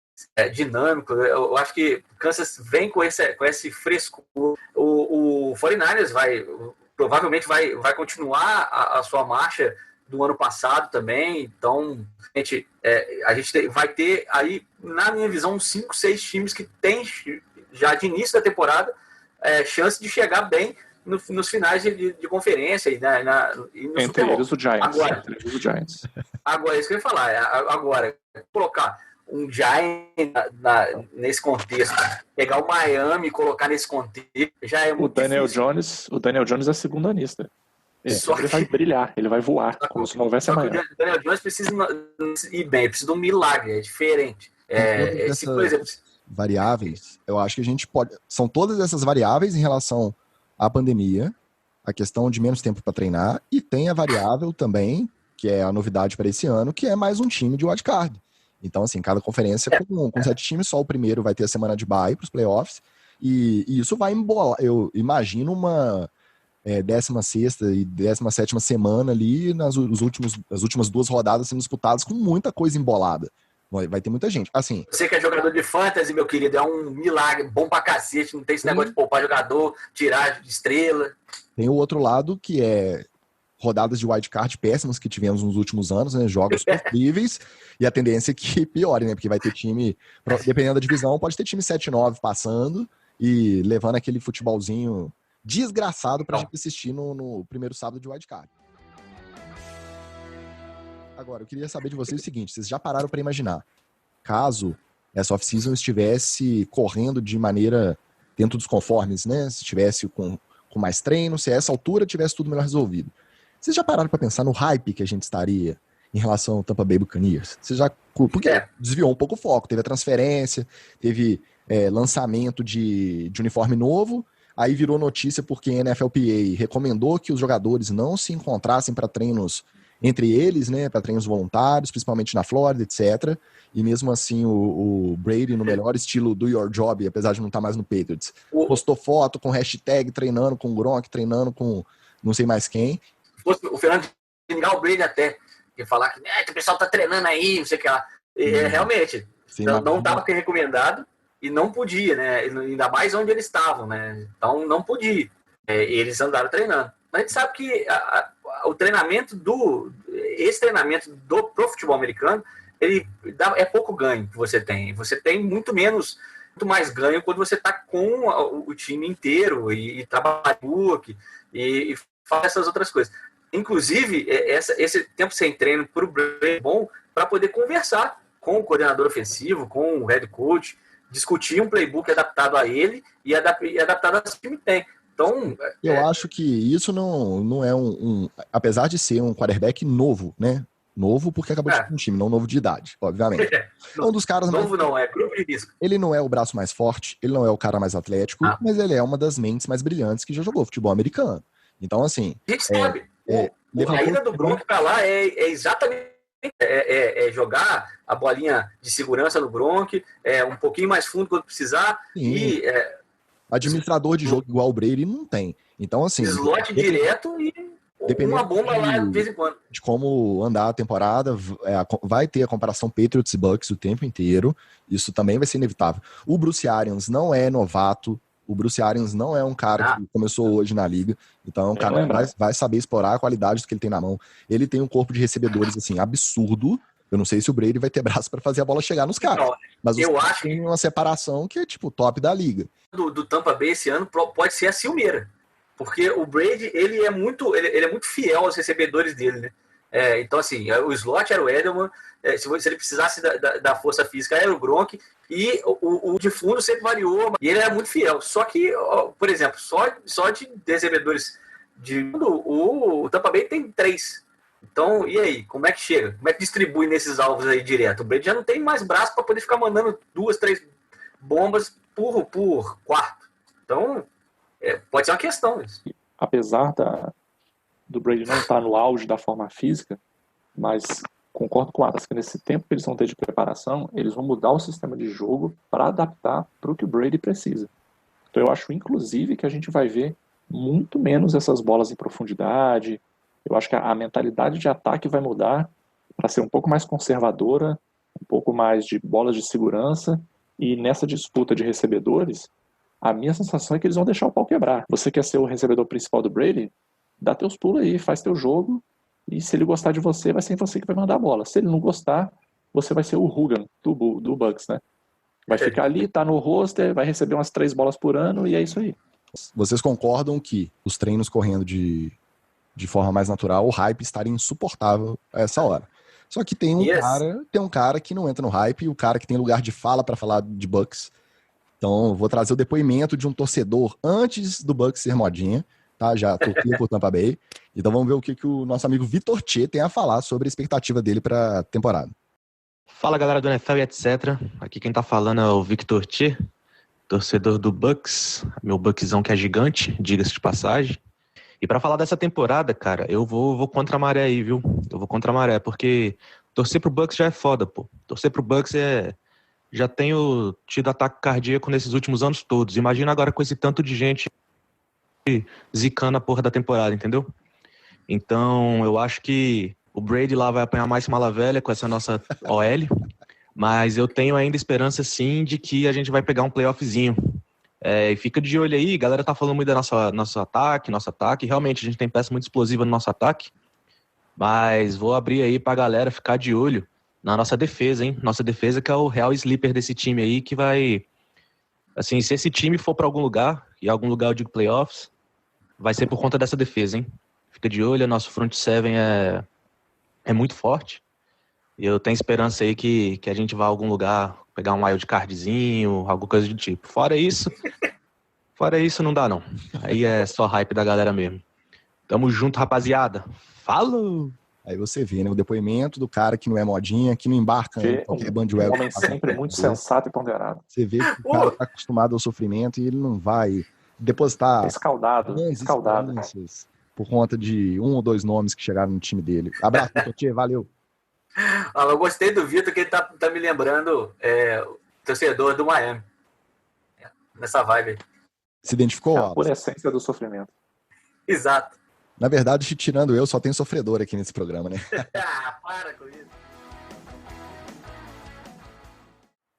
B: dinâmico. Eu acho que Kansas vem com esse fresco. O 49ers provavelmente vai continuar a sua marcha do ano passado também. Então, a gente vai ter aí, na minha visão, uns 5, 6 times que tem já de início da temporada chance de chegar bem nos finais de conferência e no
C: entre eles o
B: Giants. Agora, é isso que eu ia falar. Agora, colocar um Giants nesse contexto, pegar o Miami e colocar nesse contexto, já é muito difícil.
C: O Daniel Jones é segundo-anista. Ele vai brilhar, ele vai voar, como se não houvesse amanhã.
B: O Daniel Jones precisa ir bem, precisa de um milagre, é diferente. Por exemplo,
A: variáveis, eu acho que a gente pode... São todas essas variáveis em relação à pandemia, a questão de menos tempo para treinar, e tem a variável também, que é a novidade para esse ano, que é mais um time de wildcard. Então, assim, cada conferência com 7 times, só o primeiro vai ter a semana de bye para os playoffs, e isso vai embolar. Eu imagino uma 16ª e 17ª semana ali, as últimas 2 rodadas sendo disputadas com muita coisa embolada. Vai ter muita gente. Assim,
B: você que é jogador de fantasy, meu querido, é um milagre, bom pra cacete, não tem esse negócio de poupar jogador, tirar de estrela.
A: Tem o outro lado, que é rodadas de wildcard péssimas que tivemos nos últimos anos, né? Jogos horríveis, e a tendência é que piore, né? Porque vai ter time, dependendo da divisão, pode ter time 7-9 passando e levando aquele futebolzinho desgraçado pra gente assistir no primeiro sábado de wildcard. Agora, eu queria saber de vocês o seguinte, vocês já pararam para imaginar, caso essa off-season estivesse correndo de maneira dentro dos conformes, né? Se estivesse com mais treino, se a essa altura tivesse tudo melhor resolvido. Vocês já pararam para pensar no hype que a gente estaria em relação ao Tampa Bay Buccaneers? Porque desviou um pouco o foco, teve a transferência, teve lançamento de uniforme novo, aí virou notícia porque a NFLPA recomendou que os jogadores não se encontrassem para treinos entre eles, né, para treinos voluntários, principalmente na Flórida, etc. E mesmo assim o Brady, no melhor estilo do your job, apesar de não estar mais no Patriots, postou foto com hashtag treinando com o Gronk, treinando com não sei mais quem.
B: O Fernando xingar o Brady até, e falar que o pessoal tá treinando aí, não sei o que lá. Realmente, não estava recomendado e não podia, né? Ainda mais onde eles estavam, né? Então não podia. Eles andaram treinando. Mas a gente sabe que o treinamento esse treinamento pro futebol americano, ele é pouco ganho que você tem. Você tem muito mais ganho quando você está com o time inteiro e trabalha e faz essas outras coisas. Inclusive, esse tempo sem treino para o Brady é bom para poder conversar com o coordenador ofensivo, com o head coach, discutir um playbook adaptado a ele e adaptado ao que o time tem. Então,
A: eu acho que isso não é apesar de ser um quarterback novo, né? Novo porque acabou de ter um time, não novo de idade, obviamente. É um dos caras
B: novo mais... não, é grupo de risco.
A: Ele não é o braço mais forte, ele não é o cara mais atlético, mas ele é uma das mentes mais brilhantes que já jogou futebol americano. Então, assim...
B: A gente sabe. A ida do Gronk pra lá é exatamente jogar a bolinha de segurança no Gronk, um pouquinho mais fundo quando precisar. Sim. E...
A: administrador de jogo igual o Brady não tem. Então, assim...
B: slot direto e uma bomba lá de vez em quando.
A: De como andar a temporada, vai ter a comparação Patriots e Bucks o tempo inteiro. Isso também vai ser inevitável. O Bruce Arians não é novato O Bruce Arians não é um cara que começou hoje na liga, então é um cara que vai saber explorar a qualidade do que ele tem na mão. Ele tem um corpo de recebedores, assim, absurdo. Eu não sei se o Brady vai ter braço para fazer a bola chegar nos caras. Mas eu acho que tem uma separação que é, tipo, top da liga.
B: Do Tampa Bay esse ano pode ser a ciumeira. Porque o Brady, ele é muito fiel aos recebedores dele, né? Então, assim, o slot era o Edelman, se ele precisasse da força física, era o Gronk, e o de fundo sempre variou, e ele era muito fiel. Só que, por exemplo, só de recebedores o Tampa Bay tem 3. Então, e aí? Como é que chega? Como é que distribui nesses alvos aí direto? O Brady já não tem mais braço para poder ficar mandando 2, 3 bombas por quarto. Então, pode ser uma questão isso.
C: Apesar do Brady não estar no auge da forma física, mas concordo com o Atas que nesse tempo que eles vão ter de preparação, eles vão mudar o sistema de jogo para adaptar para o que o Brady precisa. Então eu acho, inclusive, que a gente vai ver muito menos essas bolas em profundidade. Eu acho que a mentalidade de ataque vai mudar para ser um pouco mais conservadora, um pouco mais de bolas de segurança, e nessa disputa de recebedores, a minha sensação é que eles vão deixar o pau quebrar. Você quer ser o recebedor principal do Brady? Dá teus pulos aí, faz teu jogo, e se ele gostar de você, vai ser você que vai mandar a bola. Se ele não gostar, você vai ser o Hogan do Bucks, né? Vai ficar ali, tá no roster, vai receber umas 3 bolas por ano, e é isso aí.
A: Vocês concordam que os treinos correndo de forma mais natural, o hype estaria insuportável a essa hora? Só que tem um cara que não entra no hype, e o cara que tem lugar de fala para falar de Bucks. Então, eu vou trazer o depoimento de um torcedor antes do Bucks ser modinha, tá? Já torcia por Tampa Bay. Então, vamos ver o que o nosso amigo Vitor Tchê tem a falar sobre a expectativa dele para a temporada.
D: Fala, galera do NFL e etc. Aqui quem tá falando é o Victor Tchê, torcedor do Bucks, meu Buckzão que é gigante, diga-se de passagem. E pra falar dessa temporada, cara, eu vou contra a maré aí, viu? Eu vou contra a maré, porque torcer pro Bucks já é foda, pô. Torcer pro Bucks já tenho tido ataque cardíaco nesses últimos anos todos. Imagina agora com esse tanto de gente zicando a porra da temporada, entendeu? Então, eu acho que o Brady lá vai apanhar mais mala velha com essa nossa OL, mas eu tenho ainda esperança, sim, de que a gente vai pegar um playoffzinho. E fica de olho aí, a galera tá falando muito do nosso ataque. Realmente, a gente tem peça muito explosiva no nosso ataque, mas vou abrir aí pra galera ficar de olho na nossa defesa, hein? Nossa defesa que é o real sleeper desse time aí, que vai... Assim, se esse time for pra algum lugar, e algum lugar eu digo playoffs, vai ser por conta dessa defesa, hein? Fica de olho, nosso front seven é muito forte. E eu tenho esperança aí que a gente vá a algum lugar, pegar um wild cardzinho, alguma coisa do tipo. Fora isso não dá não. Aí é só hype da galera mesmo. Tamo junto, rapaziada. Falou!
A: Aí você vê, né, o depoimento do cara que não é modinha, que não embarca em qualquer bandwagon.
C: Um homem sempre muito sensato e ponderado.
A: Você vê que o cara tá acostumado ao sofrimento e ele não vai depositar
C: escaldado
A: por conta de 1 ou 2 nomes que chegaram no time dele. Abraço, Tchê, valeu.
B: Eu gostei do Vitor, que ele tá me lembrando o torcedor do Miami. Nessa vibe.
A: Se identificou?
C: A pura essência do sofrimento.
B: Exato.
A: Na verdade, tirando eu, só tem sofredor aqui nesse programa, né?
B: Para com isso.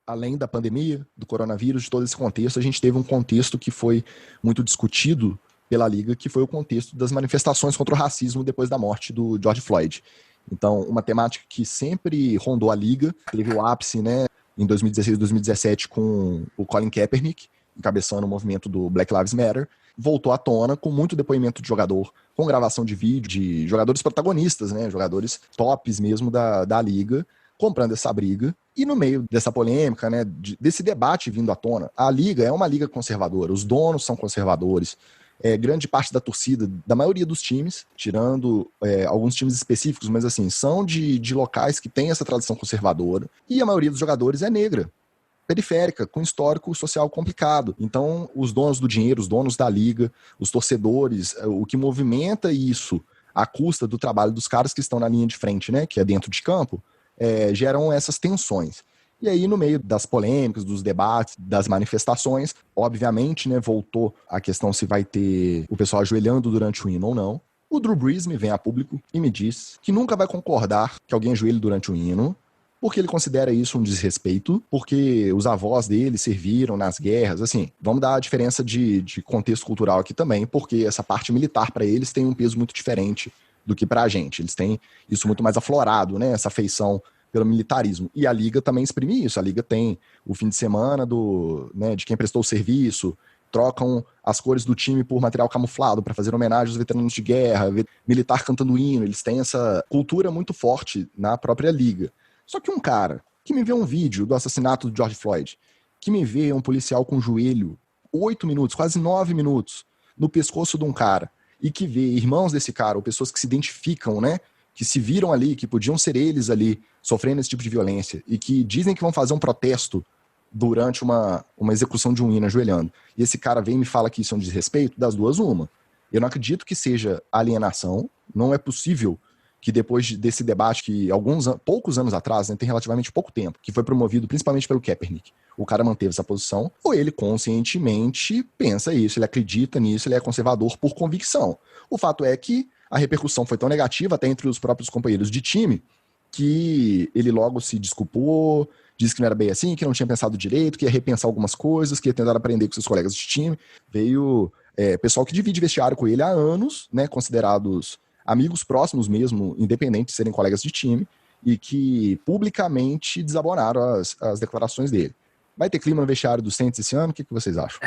A: Além da pandemia, do coronavírus, de todo esse contexto, a gente teve um contexto que foi muito discutido pela Liga, que foi o contexto das manifestações contra o racismo depois da morte do George Floyd. Então, uma temática que sempre rondou a Liga, teve o ápice, né, em 2016 e 2017 com o Colin Kaepernick, encabeçando o movimento do Black Lives Matter, voltou à tona com muito depoimento de jogador, com gravação de vídeo, de jogadores protagonistas, né, jogadores tops mesmo da Liga, comprando essa briga. E no meio dessa polêmica, né, desse debate vindo à tona, a Liga é uma liga conservadora, os donos são conservadores, grande parte da torcida, da maioria dos times, tirando alguns times específicos, mas assim, são de locais que têm essa tradição conservadora, e a maioria dos jogadores é negra, periférica, com histórico social complicado. Então, os donos do dinheiro, os donos da liga, os torcedores, o que movimenta isso à custa do trabalho dos caras que estão na linha de frente, né, que é dentro de campo, geram essas tensões. E aí, no meio das polêmicas, dos debates, das manifestações, obviamente, né, voltou a questão se vai ter o pessoal ajoelhando durante o hino ou não. O Drew Brees me vem a público e me diz que nunca vai concordar que alguém ajoelhe durante o hino, porque ele considera isso um desrespeito, porque os avós dele serviram nas guerras, assim, vamos dar a diferença de contexto cultural aqui também, porque essa parte militar para eles tem um peso muito diferente do que pra gente, eles têm isso muito mais aflorado, né, essa afeição pelo militarismo, e a Liga também exprime isso, a Liga tem o fim de semana de quem prestou o serviço, trocam as cores do time por material camuflado para fazer homenagem aos veteranos de guerra, militar cantando hino, eles têm essa cultura muito forte na própria Liga. Só que um cara que me vê um vídeo do assassinato do George Floyd, que me vê um policial com o joelho 8 minutos, quase 9 minutos, no pescoço de um cara, e que vê irmãos desse cara, ou pessoas que se identificam, né, que se viram ali, que podiam ser eles ali, sofrendo esse tipo de violência, e que dizem que vão fazer um protesto durante uma execução de um hino ajoelhando. E esse cara vem e me fala que isso é um desrespeito, das duas uma. Eu não acredito que seja alienação, não é possível que depois desse debate que poucos anos atrás, né, tem relativamente pouco tempo, que foi promovido principalmente pelo Kaepernick, o cara manteve essa posição, ou ele conscientemente pensa isso, ele acredita nisso, ele é conservador por convicção. O fato é que a repercussão foi tão negativa até entre os próprios companheiros de time, que ele logo se desculpou, disse que não era bem assim, que não tinha pensado direito, que ia repensar algumas coisas, que ia tentar aprender com seus colegas de time. Veio pessoal que divide vestiário com ele há anos, né, considerados amigos próximos mesmo, independente de serem colegas de time, e que publicamente desabonaram as declarações dele. Vai ter clima no vestiário do Saints esse ano? O que vocês acham?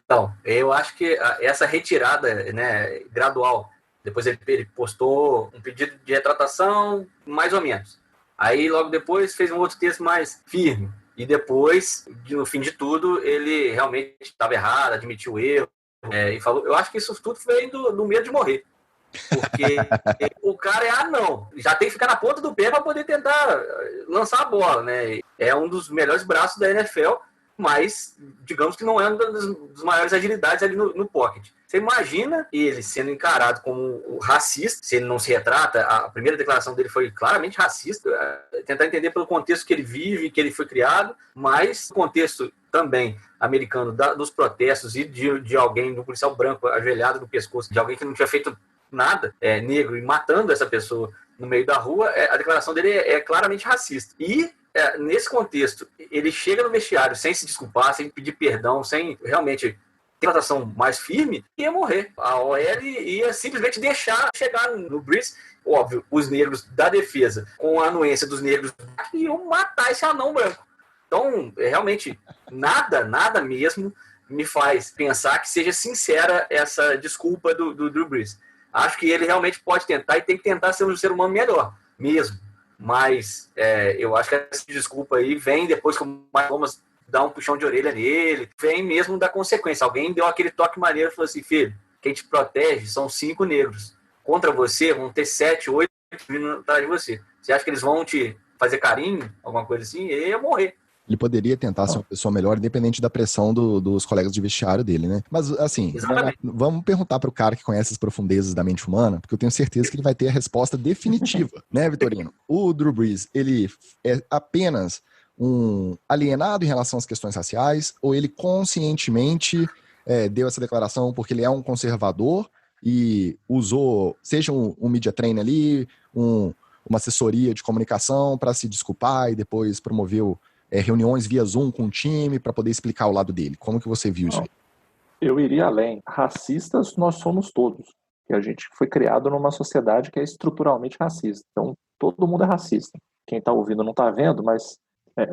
B: Então, eu acho que essa retirada, né, gradual, depois ele postou um pedido de retratação, mais ou menos. Aí, logo depois, fez um outro texto mais firme. E depois, no fim de tudo, ele realmente estava errado, admitiu o erro, e falou. Eu acho que isso tudo veio do medo de morrer. Porque o cara é anão, já tem que ficar na ponta do pé para poder tentar lançar a bola, né? É um dos melhores braços da NFL, mas digamos que não é uma das maiores agilidades ali no pocket. Você imagina ele sendo encarado como racista, se ele não se retrata, a primeira declaração dele foi claramente racista, tentar entender pelo contexto que ele vive, que ele foi criado, mas o contexto também americano dos protestos e de alguém, do policial branco ajoelhado no pescoço, de alguém que não tinha feito nada, negro, e matando essa pessoa no meio da rua, a declaração dele é claramente racista. E, nesse contexto, ele chega no vestiário sem se desculpar, sem pedir perdão, sem realmente ter uma tratação mais firme, ia morrer. A OL ia simplesmente deixar chegar no Brees. Óbvio, os negros da defesa, com a anuência dos negros, iam matar esse anão branco. Então, realmente, nada mesmo me faz pensar que seja sincera essa desculpa do Drew Brees. Acho que ele realmente pode tentar e tem que tentar ser um ser humano melhor, mesmo. Mas eu acho que essa desculpa aí vem depois que o Mahomes dá um puxão de orelha nele, vem mesmo da consequência. Alguém deu aquele toque maneiro e falou assim, filho, quem te protege são 5 negros. Contra você vão ter 7, 8 vindo atrás de você. Você acha que eles vão te fazer carinho, alguma coisa assim? Ele ia morrer.
A: Ele poderia tentar ser uma pessoa melhor, independente da pressão dos colegas de vestiário dele, né? Mas, assim, vamos perguntar para o cara que conhece as profundezas da mente humana, porque eu tenho certeza que ele vai ter a resposta definitiva, né, Vitorino? O Drew Brees, ele é apenas um alienado em relação às questões raciais, ou ele conscientemente deu essa declaração porque ele é um conservador e usou, seja um media trainer ali, uma assessoria de comunicação para se desculpar e depois promoveu reuniões via Zoom com o time para poder explicar o lado dele. Como que você viu isso aí?
C: Eu iria além. Racistas nós somos todos. E a gente foi criado numa sociedade que é estruturalmente racista. Então, todo mundo é racista. Quem está ouvindo não está vendo, mas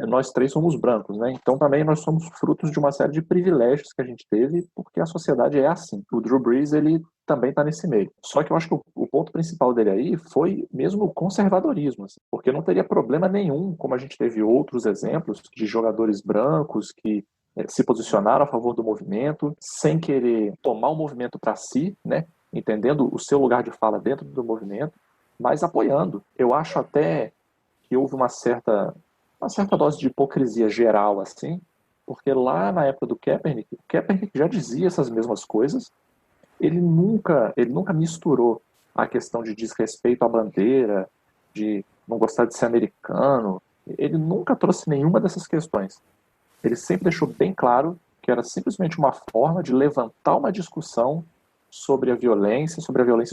C: nós 3 somos brancos, né? Então, também nós somos frutos de uma série de privilégios que a gente teve, porque a sociedade é assim. O Drew Brees, ele também está nesse meio. Só que eu acho que o ponto principal dele aí foi mesmo o conservadorismo, assim, porque não teria problema nenhum, como a gente teve outros exemplos de jogadores brancos que se posicionaram a favor do movimento, sem querer tomar o movimento para si, né? Entendendo o seu lugar de fala dentro do movimento, mas apoiando. Eu acho até que houve uma certa dose de hipocrisia geral, assim, porque lá na época do Kaepernick, o Kaepernick já dizia essas mesmas coisas, ele nunca misturou a questão de desrespeito à bandeira, de não gostar de ser americano, ele nunca trouxe nenhuma dessas questões. Ele sempre deixou bem claro que era simplesmente uma forma de levantar uma discussão sobre a violência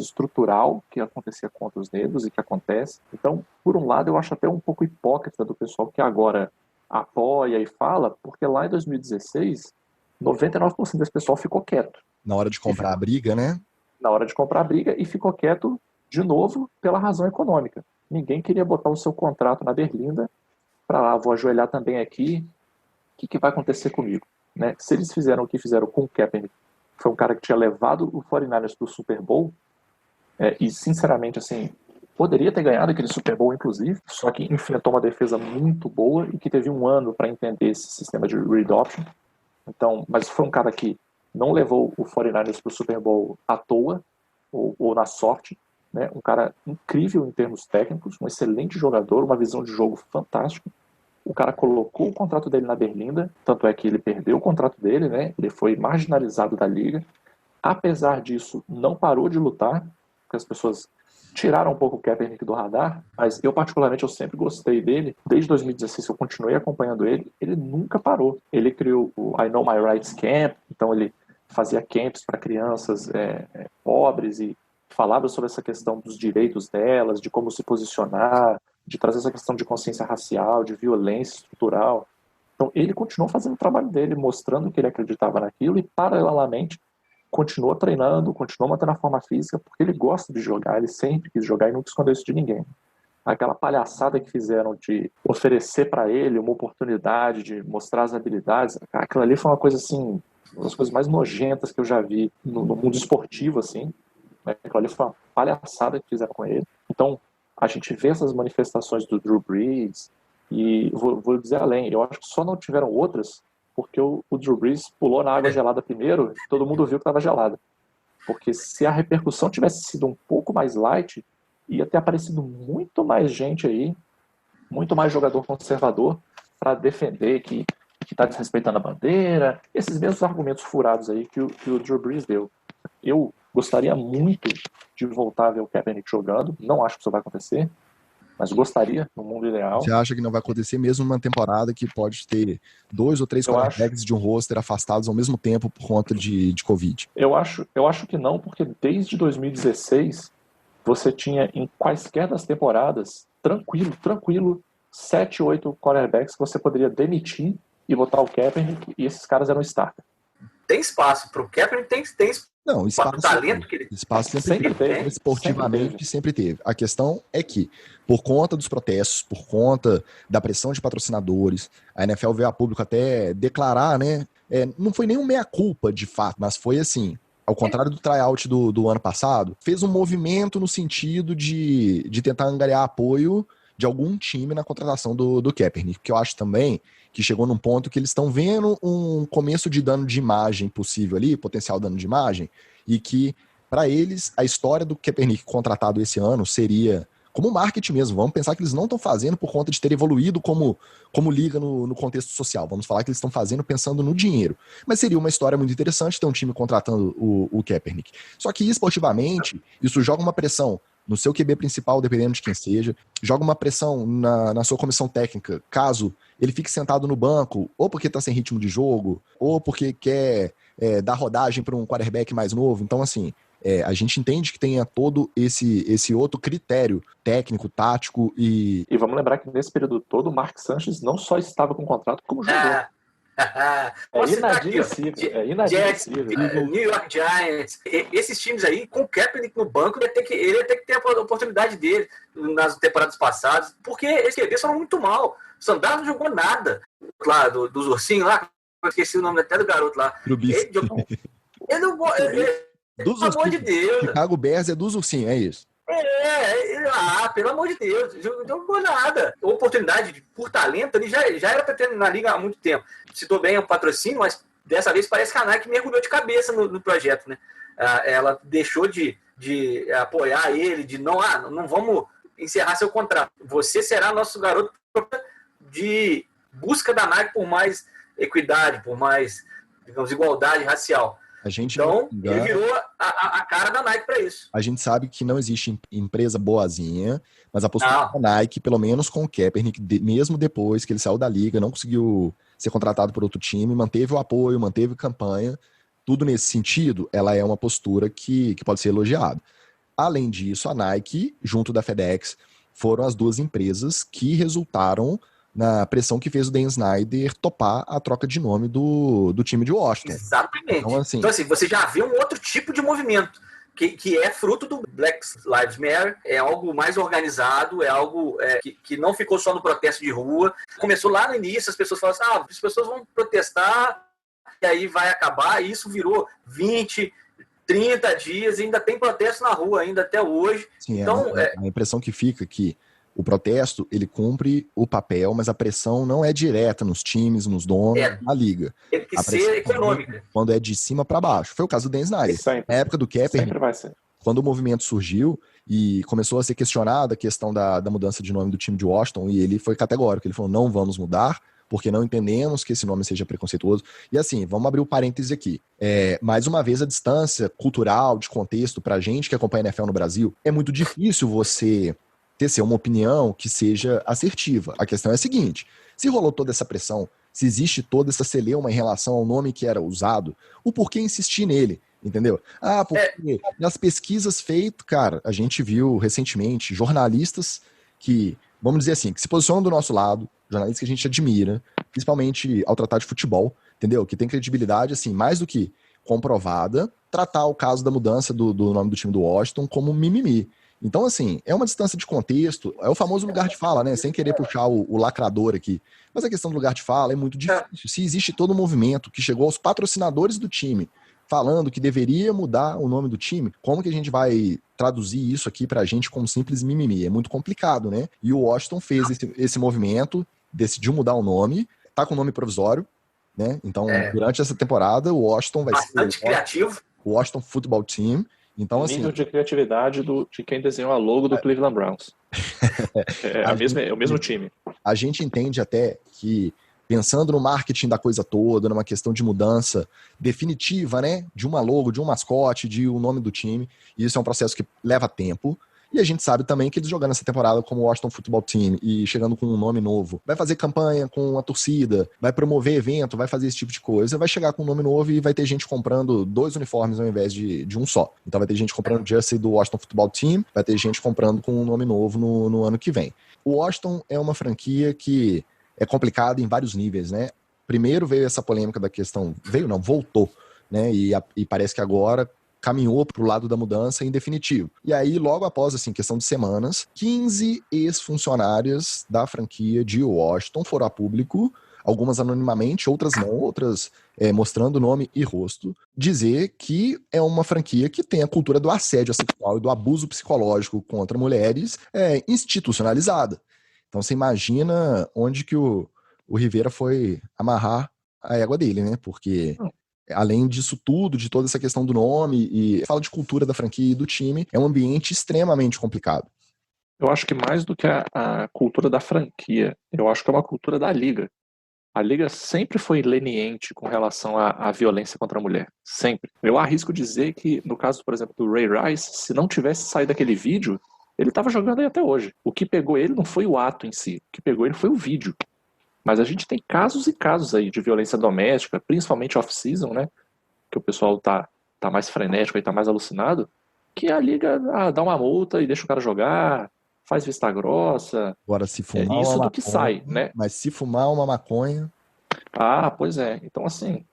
C: estrutural que acontecia contra os negros e que acontece. Então, por um lado, eu acho até um pouco hipócrita do pessoal que agora apoia e fala, porque lá em 2016, 99% desse pessoal ficou quieto.
A: Na hora de comprar a briga, né?
C: Na hora de comprar a briga, e ficou quieto de novo pela razão econômica. Ninguém queria botar o seu contrato na berlinda para lá, vou ajoelhar também aqui, o que vai acontecer comigo? Né? Se eles fizeram o que fizeram com o Kaepernick, foi um cara que tinha levado o 49ers para o Super Bowl, e sinceramente, assim, poderia ter ganhado aquele Super Bowl, inclusive, só que enfrentou uma defesa muito boa e que teve um ano para entender esse sistema de read option. Então, mas foi um cara que não levou o 49ers para o Super Bowl à toa, ou na sorte, né? Um cara incrível em termos técnicos, um excelente jogador, uma visão de jogo fantástica. O cara colocou o contrato dele na berlinda, tanto é que ele perdeu o contrato dele, né? Ele foi marginalizado da liga. Apesar disso, não parou de lutar, porque as pessoas tiraram um pouco o Kaepernick do radar, mas eu particularmente eu sempre gostei dele. Desde 2016 eu continuei acompanhando ele, ele nunca parou. Ele criou o I Know My Rights Camp, então ele fazia camps para crianças pobres e falava sobre essa questão dos direitos delas, de como se posicionar, de trazer essa questão de consciência racial, de violência estrutural. Então ele continuou fazendo o trabalho dele, mostrando que ele acreditava naquilo e, paralelamente, continuou treinando, continuou mantendo a forma física, porque ele gosta de jogar, ele sempre quis jogar e nunca escondeu isso de ninguém. Aquela palhaçada que fizeram de oferecer para ele uma oportunidade de mostrar as habilidades, aquilo ali foi uma coisa assim, uma das coisas mais nojentas que eu já vi no mundo esportivo, assim. Aquilo ali foi uma palhaçada que fizeram com ele. Então, a gente vê essas manifestações do Drew Brees, e vou dizer além, eu acho que só não tiveram outras porque o Drew Brees pulou na água gelada primeiro e todo mundo viu que estava gelada. Porque se a repercussão tivesse sido um pouco mais light, ia ter aparecido muito mais gente aí, muito mais jogador conservador para defender que está desrespeitando a bandeira, esses mesmos argumentos furados aí que o Drew Brees deu. Eu gostaria muito de voltar a ver o Kaepernick jogando, não acho que isso vai acontecer, mas gostaria, no mundo ideal.
A: Você acha que não vai acontecer mesmo numa temporada que pode ter 2 ou 3 quarterbacks de um roster afastados ao mesmo tempo por conta de Covid?
C: Eu acho que não, porque desde 2016 você tinha em quaisquer das temporadas, tranquilo, 7, 8 quarterbacks que você poderia demitir e botar o Kaepernick, e esses caras eram starter.
B: Tem espaço para o Kaepernick, tem
A: não, espaço,
B: o talento que ele
A: espaço sempre teve. Esportivamente sempre teve. A questão é que, por conta dos protestos, por conta da pressão de patrocinadores, a NFL veio a público até declarar, né? Não foi nenhum meia-culpa de fato, mas foi assim, ao contrário do tryout do ano passado, fez um movimento no sentido de tentar angariar apoio de algum time na contratação do Kaepernick, que eu acho também que chegou num ponto que eles estão vendo um começo de dano de imagem possível ali, potencial dano de imagem, e que, para eles, a história do Kaepernick contratado esse ano seria como marketing mesmo. Vamos pensar que eles não estão fazendo por conta de ter evoluído como liga no contexto social. Vamos falar que eles estão fazendo pensando no dinheiro. Mas seria uma história muito interessante ter um time contratando o Kaepernick. Só que, esportivamente, isso joga uma pressão no seu QB principal, dependendo de quem seja, joga uma pressão na sua comissão técnica, caso ele fique sentado no banco, ou porque está sem ritmo de jogo, ou porque quer dar rodagem para um quarterback mais novo. Então, assim, a gente entende que tenha todo esse outro critério técnico, tático e...
C: E vamos lembrar que nesse período todo, o Mark Sanchez não só estava com contrato, como jogou. Inadmissível.
B: New York Giants, esses times aí, com o Kaepernick no banco, ele ia ter que ter a oportunidade dele nas temporadas passadas, porque eles foram muito mal. O Sandar não jogou nada lá dos ursinhos lá, eu esqueci o nome até do garoto lá. Ele não pelo amor de Deus.
A: Chicago Bears é dos ursinhos, é isso.
B: Pelo amor de Deus, não jogou nada. A oportunidade por talento, ele já era para ter na liga há muito tempo. Citou bem o patrocínio, mas dessa vez parece que a Nike mergulhou de cabeça no projeto, né? Ela deixou de apoiar ele, de não vamos encerrar seu contrato. Você será nosso garoto de busca da Nike por mais equidade, por mais, digamos, igualdade racial. Então, ele virou a cara da Nike para isso.
A: A gente sabe que não existe empresa boazinha, mas a postura da Nike, pelo menos com o Kaepernick, mesmo depois que ele saiu da liga, não conseguiu ser contratado por outro time, manteve o apoio, manteve campanha, tudo nesse sentido, ela é uma postura que pode ser elogiada. Além disso, a Nike, junto da FedEx, foram as duas empresas que resultaram na pressão que fez o Dan Snyder topar a troca de nome do time de Washington.
B: Exatamente. Então, assim, você já vê um outro tipo de movimento, que é fruto do Black Lives Matter, é algo mais organizado, é algo que não ficou só no protesto de rua. Começou lá no início, as pessoas falaram assim, as pessoas vão protestar e aí vai acabar, e isso virou 20, 30 dias, e ainda tem protesto na rua ainda até hoje.
A: Sim,
B: então,
A: a impressão que fica é que o protesto, ele cumpre o papel, mas a pressão não é direta nos times, nos donos, na liga.
B: Tem que ser econômica.
A: Quando é de cima para baixo. Foi o caso do Dan Snyder.
C: Sempre.
A: Na época do Kaepernick,
C: Sempre vai ser.
A: quando o movimento surgiu e começou a ser questionada a questão da mudança de nome do time de Washington, e ele foi categórico, ele falou, não vamos mudar, porque não entendemos que esse nome seja preconceituoso. E assim, vamos abrir o parêntese aqui. Mais uma vez, a distância cultural, de contexto, pra gente que acompanha a NFL no Brasil, é muito difícil você ter uma opinião que seja assertiva. A questão é a seguinte, se rolou toda essa pressão, se existe toda essa celeuma em relação ao nome que era usado, o porquê insistir nele, entendeu? Porque nas pesquisas feitas, cara, a gente viu recentemente jornalistas que, vamos dizer assim, que se posicionam do nosso lado, jornalistas que a gente admira, principalmente ao tratar de futebol, entendeu? Que tem credibilidade, assim, mais do que comprovada, tratar o caso da mudança do nome do time do Washington como mimimi. Então, assim, é uma distância de contexto, é o famoso lugar de fala, né? Sem querer puxar o lacrador aqui. Mas a questão do lugar de fala é muito difícil. Se existe todo um movimento que chegou aos patrocinadores do time, falando que deveria mudar o nome do time, como que a gente vai traduzir isso aqui pra gente como simples mimimi? É muito complicado, né? E o Washington fez esse movimento, decidiu mudar o nome, tá com o nome provisório, né? Então, durante essa temporada, o Washington vai
B: bastante criativo.
A: O Washington Football Team. Então, assim,
C: nível de criatividade de quem desenhou a logo do Cleveland Browns. É o mesmo time.
A: A gente entende até que, pensando no marketing da coisa toda, numa questão de mudança definitiva, né, de uma logo, de um mascote, de o nome do time, isso é um processo que leva tempo. E a gente sabe também que eles jogando essa temporada como Washington Football Team e chegando com um nome novo, vai fazer campanha com a torcida, vai promover evento, vai fazer esse tipo de coisa, vai chegar com um nome novo e vai ter gente comprando 2 uniformes ao invés de um só. Então vai ter gente comprando o jersey do Washington Football Team, vai ter gente comprando com um nome novo no ano que vem. O Washington é uma franquia que é complicada em vários níveis, né? Primeiro veio essa polêmica da questão, voltou, né? E parece que agora caminhou para o lado da mudança em definitivo. E aí, logo após, assim, questão de semanas, 15 ex-funcionárias da franquia de Washington foram a público, algumas anonimamente, outras não, outras mostrando nome e rosto, dizer que é uma franquia que tem a cultura do assédio sexual e do abuso psicológico contra mulheres institucionalizada. Então, você imagina onde que o Rivera foi amarrar a égua dele, né? Porque além disso tudo, de toda essa questão do nome e fala de cultura da franquia e do time, é um ambiente extremamente complicado.
C: Eu acho que mais do que a cultura da franquia, eu acho que é uma cultura da liga. A liga sempre foi leniente com relação à violência contra a mulher. Sempre. Eu arrisco dizer que, no caso, por exemplo, do Ray Rice, se não tivesse saído aquele vídeo, ele estava jogando aí até hoje. O que pegou ele não foi o ato em si. O que pegou ele foi o vídeo. Mas a gente tem casos e casos aí de violência doméstica, principalmente off-season, né? Que o pessoal tá mais frenético e tá mais alucinado, que a liga dá uma multa e deixa o cara jogar, faz vista grossa.
A: Agora, se fumar
C: isso
A: uma
C: do
A: maconha,
C: que sai, né?
A: Mas se fumar uma maconha...
C: Pois é. Então, assim,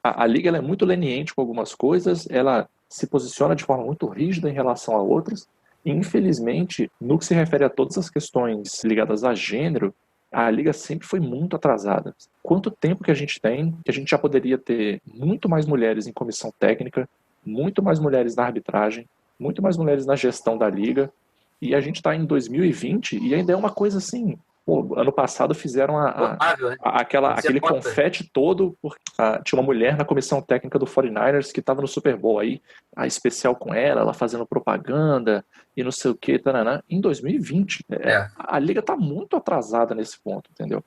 C: a liga ela é muito leniente com algumas coisas, ela se posiciona de forma muito rígida em relação a outras, e, infelizmente, no que se refere a todas as questões ligadas a gênero, a liga sempre foi muito atrasada. Quanto tempo que a gente tem, que a gente já poderia ter muito mais mulheres em comissão técnica, muito mais mulheres na arbitragem, muito mais mulheres na gestão da liga, e a gente está em 2020 e ainda é uma coisa assim... ano passado fizeram aquele confete todo, porque tinha uma mulher na comissão técnica do 49ers que estava no Super Bowl aí, a especial com ela fazendo propaganda e não sei o que, taraná. Em 2020, a liga está muito atrasada nesse ponto, entendeu?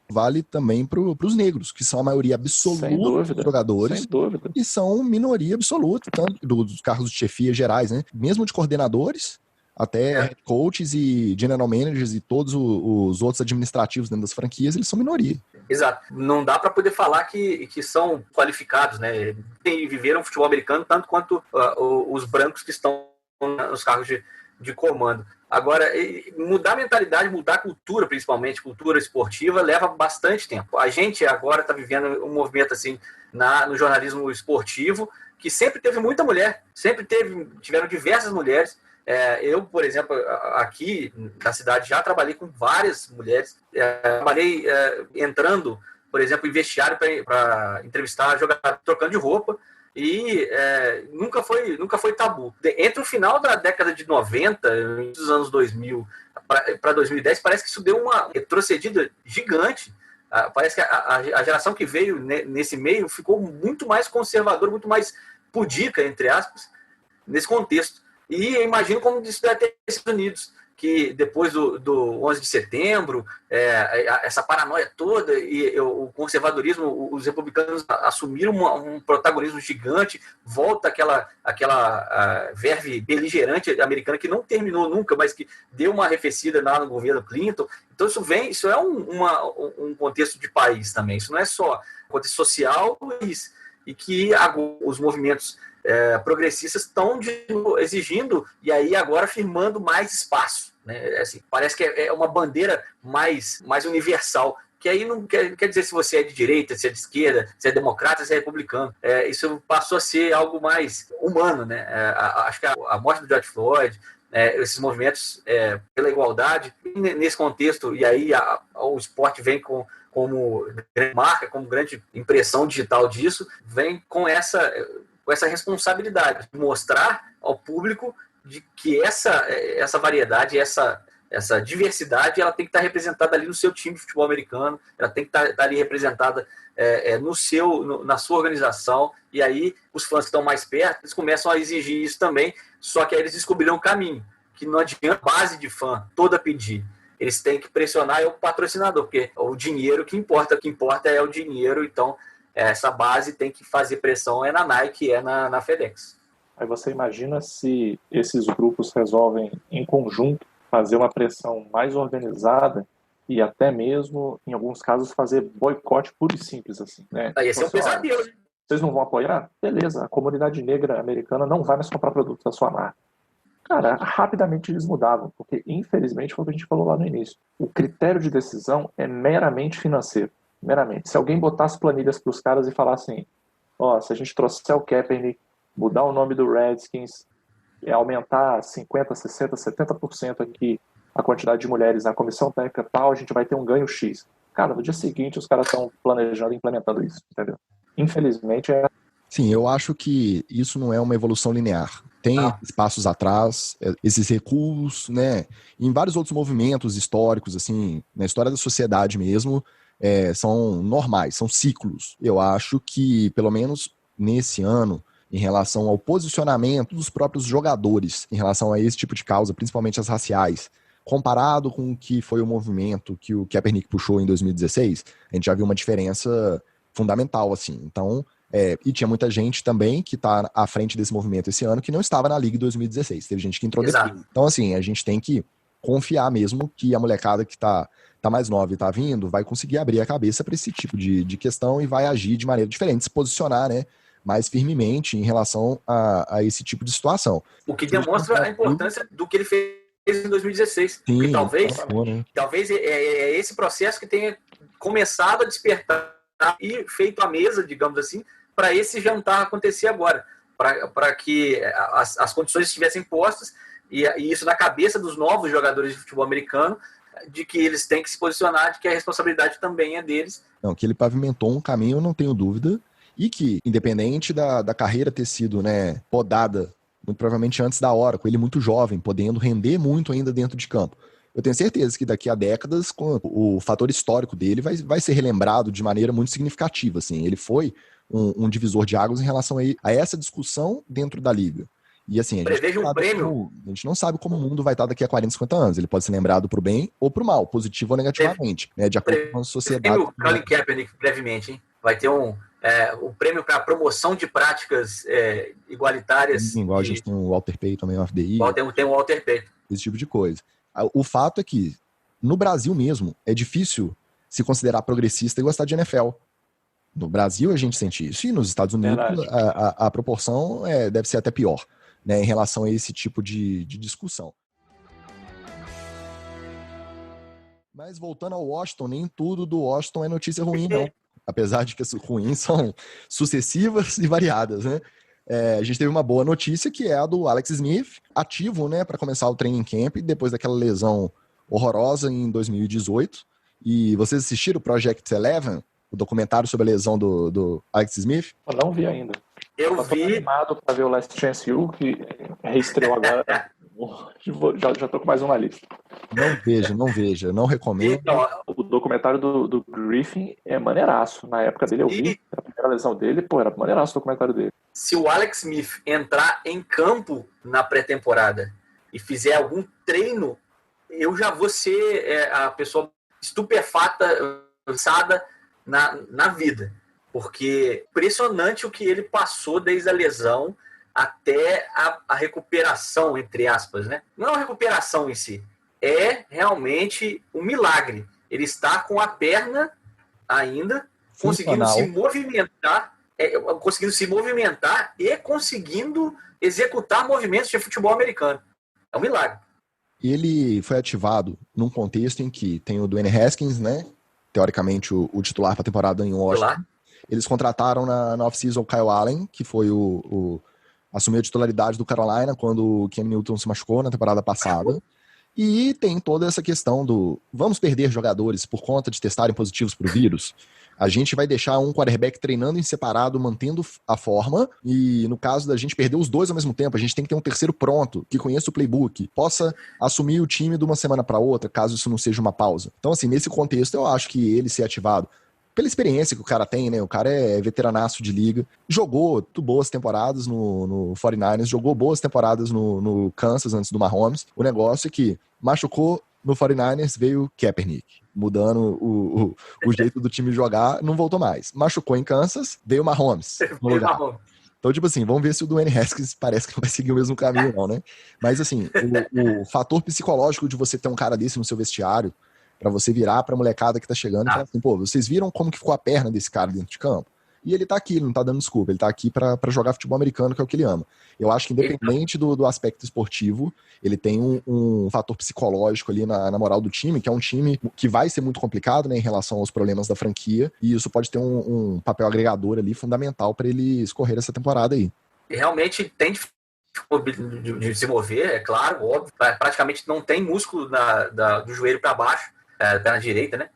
A: Vale também para os negros, que são a maioria absoluta dos jogadores,
C: sem dúvida.
A: E são minoria absoluta, tanto dos cargos de chefia gerais, né? Mesmo de coordenadores, até head coaches e general managers e todos os outros administrativos dentro das franquias, eles são minoria.
B: Exato. Não dá para poder falar que são qualificados, né? E viveram futebol americano tanto quanto os brancos que estão nos cargos de comando. Agora, mudar a mentalidade, mudar a cultura, principalmente, cultura esportiva, leva bastante tempo. A gente agora está vivendo um movimento assim no jornalismo esportivo, que sempre teve muita mulher, tiveram diversas mulheres. Eu, por exemplo, aqui na cidade já trabalhei com várias mulheres. Trabalhei entrando, por exemplo, em vestiário para entrevistar jogador trocando de roupa. E nunca foi tabu. Entre o final da década de 90 e os anos 2000 para 2010, parece que isso deu uma retrocedida gigante. Parece que a geração que veio nesse meio ficou muito mais conservadora, muito mais pudica, entre aspas, nesse contexto. E eu imagino como isso deve ter nos Estados Unidos, que depois do 11 de setembro, essa paranoia toda, e o conservadorismo, os republicanos assumiram um protagonismo gigante, volta aquela verve beligerante americana que não terminou nunca, mas que deu uma arrefecida lá no governo Clinton. Então isso é um contexto de país também, isso não é só contexto social, e que os movimentos progressistas estão exigindo e aí agora firmando mais espaço, né? Assim, parece que é uma bandeira mais universal, que aí não quer dizer se você é de direita, se é de esquerda, se é democrata, se é republicano. Isso passou a ser algo mais humano, né? Acho que a morte do George Floyd, esses movimentos pela igualdade, nesse contexto, e aí o esporte vem como grande marca, como grande impressão digital disso, vem com essa responsabilidade de mostrar ao público de que essa variedade, essa diversidade, ela tem que estar representada ali no seu time de futebol americano, ela tem que estar ali representada na sua organização, e aí os fãs que estão mais perto, eles começam a exigir isso também, só que aí eles descobriram um caminho, que não adianta a base de fã toda pedir. Eles têm que pressionar o patrocinador, porque o dinheiro que importa é o dinheiro, então essa base tem que fazer pressão na Nike, na FedEx.
C: Aí você imagina se esses grupos resolvem, em conjunto, fazer uma pressão mais organizada e até mesmo, em alguns casos, fazer boicote puro e simples, assim, né?
B: Aí esse é um pesadelo, né?
C: Vocês não vão apoiar? Beleza, a comunidade negra americana não vai mais comprar produtos da sua marca. Cara, rapidamente eles mudavam, porque infelizmente foi o que a gente falou lá no início. O critério de decisão é meramente financeiro, meramente. Se alguém botasse planilhas para os caras e falasse assim, se a gente trouxer o Kaepernick, mudar o nome do Redskins, aumentar 50%, 60%, 70% aqui a quantidade de mulheres na comissão técnica tal, a gente vai ter um ganho X. Cara, no dia seguinte os caras estão planejando e implementando isso, entendeu? Infelizmente
A: Sim, eu acho que isso não é uma evolução linear. Tem passos atrás, esses recuos, né? Em vários outros movimentos históricos, assim, na história da sociedade mesmo, são normais, são ciclos. Eu acho que, pelo menos nesse ano, em relação ao posicionamento dos próprios jogadores, em relação a esse tipo de causa, principalmente as raciais, comparado com o que foi o movimento que o Kaepernick puxou em 2016, a gente já viu uma diferença fundamental, assim. Então, e tinha muita gente também que está à frente desse movimento esse ano que não estava na Liga em 2016. Teve gente que entrou depois. Então, assim, a gente tem que confiar mesmo que a molecada que tá mais nova e tá vindo vai conseguir abrir a cabeça para esse tipo de questão e vai agir de maneira diferente, se posicionar, né, mais firmemente em relação a esse tipo de situação.
B: O que demonstra a importância do que ele fez em 2016. Sim, porque talvez esse processo que tenha começado a despertar e feito a mesa, digamos assim, para esse jantar acontecer agora, para que as condições estivessem postas e isso na cabeça dos novos jogadores de futebol americano, de que eles têm que se posicionar, de que a responsabilidade também é deles.
A: Não, que ele pavimentou um caminho, eu não tenho dúvida, e que, independente da carreira ter sido, né, podada, muito provavelmente antes da hora, com ele muito jovem, podendo render muito ainda dentro de campo, eu tenho certeza que daqui a décadas o fator histórico dele vai ser relembrado de maneira muito significativa. Assim. Ele foi um divisor de águas em relação a essa discussão dentro da liga. E assim, a gente não sabe como o mundo vai estar daqui a 40, 50 anos. Ele pode ser lembrado para o bem ou para o mal, positivo ou negativamente, né, de acordo com a sociedade.
B: Tem o Colin Kaepernick brevemente, hein? Vai ter o prêmio para promoção de práticas igualitárias.
A: Igual a gente tem o Walter Payton também, o FDI.
B: Tem o Walter Payton.
A: esse tipo de coisa. O fato é que, no Brasil mesmo, é difícil se considerar progressista e gostar de NFL. No Brasil a gente sente isso, e nos Estados Unidos a proporção deve ser até pior, né, em relação a esse tipo de discussão. Mas voltando ao Washington, nem tudo do Washington é notícia ruim, não. Apesar de que as ruins são sucessivas e variadas, né? A gente teve uma boa notícia, que é a do Alex Smith, ativo, né, para começar o training camp, depois daquela lesão horrorosa em 2018. E vocês assistiram o Project Eleven, o documentário sobre a lesão do Alex Smith?
C: Eu não vi ainda.
B: Eu
C: tô
B: vi.
C: animado para ver o Last Chance U, que reestreou agora. Já tô com mais uma lista.
A: Não veja, não recomendo.
B: Então,
C: O documentário do Griffin é maneiraço. Na época dele eu vi, a primeira lesão dele, era maneiraço o documentário dele.
B: se o Alex Smith entrar em campo na pré-temporada e fizer algum treino, eu já vou ser a pessoa estupefata, lançada na vida. Porque impressionante o que ele passou desde a lesão até a recuperação, entre aspas, né? Não é uma recuperação em si, é realmente um milagre. Ele está com a perna ainda, conseguindo se movimentar, e conseguindo executar movimentos de futebol americano. É um milagre.
A: Ele foi ativado num contexto em que tem o Dwayne Haskins, né? Teoricamente o titular para a temporada em Washington. Eles contrataram na off-season o Kyle Allen, que foi assumiu a titularidade do Carolina quando o Cam Newton se machucou na temporada passada. E tem toda essa questão do vamos perder jogadores por conta de testarem positivos para o vírus. A gente vai deixar um quarterback treinando em separado, mantendo a forma, e no caso da gente perder os dois ao mesmo tempo, a gente tem que ter um terceiro pronto, que conheça o playbook, possa assumir o time de uma semana para outra, caso isso não seja uma pausa. Então, assim, nesse contexto, eu acho que ele ser ativado, pela experiência que o cara tem, né? O cara é veteranaço de liga, jogou boas temporadas no 49ers, jogou boas temporadas no Kansas antes do Mahomes. O negócio é que machucou no 49ers, veio Kaepernick, mudando o jeito do time jogar, não voltou mais. Machucou em Kansas, veio Mahomes no lugar. Então, tipo assim, vamos ver se o Dwayne Haskins parece que não vai seguir o mesmo caminho, não, né? Mas, assim, o fator psicológico de você ter um cara desse no seu vestiário, pra você virar pra molecada que tá chegando e falar assim, pô, vocês viram como que ficou a perna desse cara dentro de campo? E ele tá aqui, ele não tá dando desculpa, ele tá aqui pra jogar futebol americano, que é o que ele ama. Eu acho que independente do aspecto esportivo, ele tem um fator psicológico ali na moral do time, que é um time que vai ser muito complicado, né, em relação aos problemas da franquia, e isso pode ter um papel agregador ali fundamental pra ele escorrer essa temporada aí.
B: Realmente tem de se mover, é claro, óbvio, praticamente não tem músculo do joelho pra baixo, perna direita, né,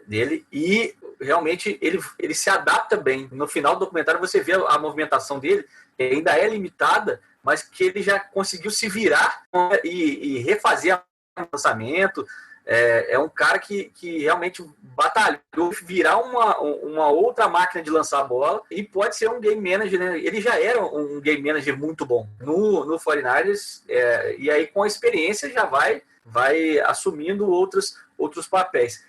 B: dele, e realmente ele se adapta bem. No final do documentário você vê a movimentação dele, que ainda é limitada, mas que ele já conseguiu se virar e refazer o lançamento. É um cara que realmente batalhou virar uma outra máquina de lançar a bola, e pode ser um game manager, né? Ele já era um game manager muito bom no 49ers, e aí com a experiência já vai assumindo outros papéis.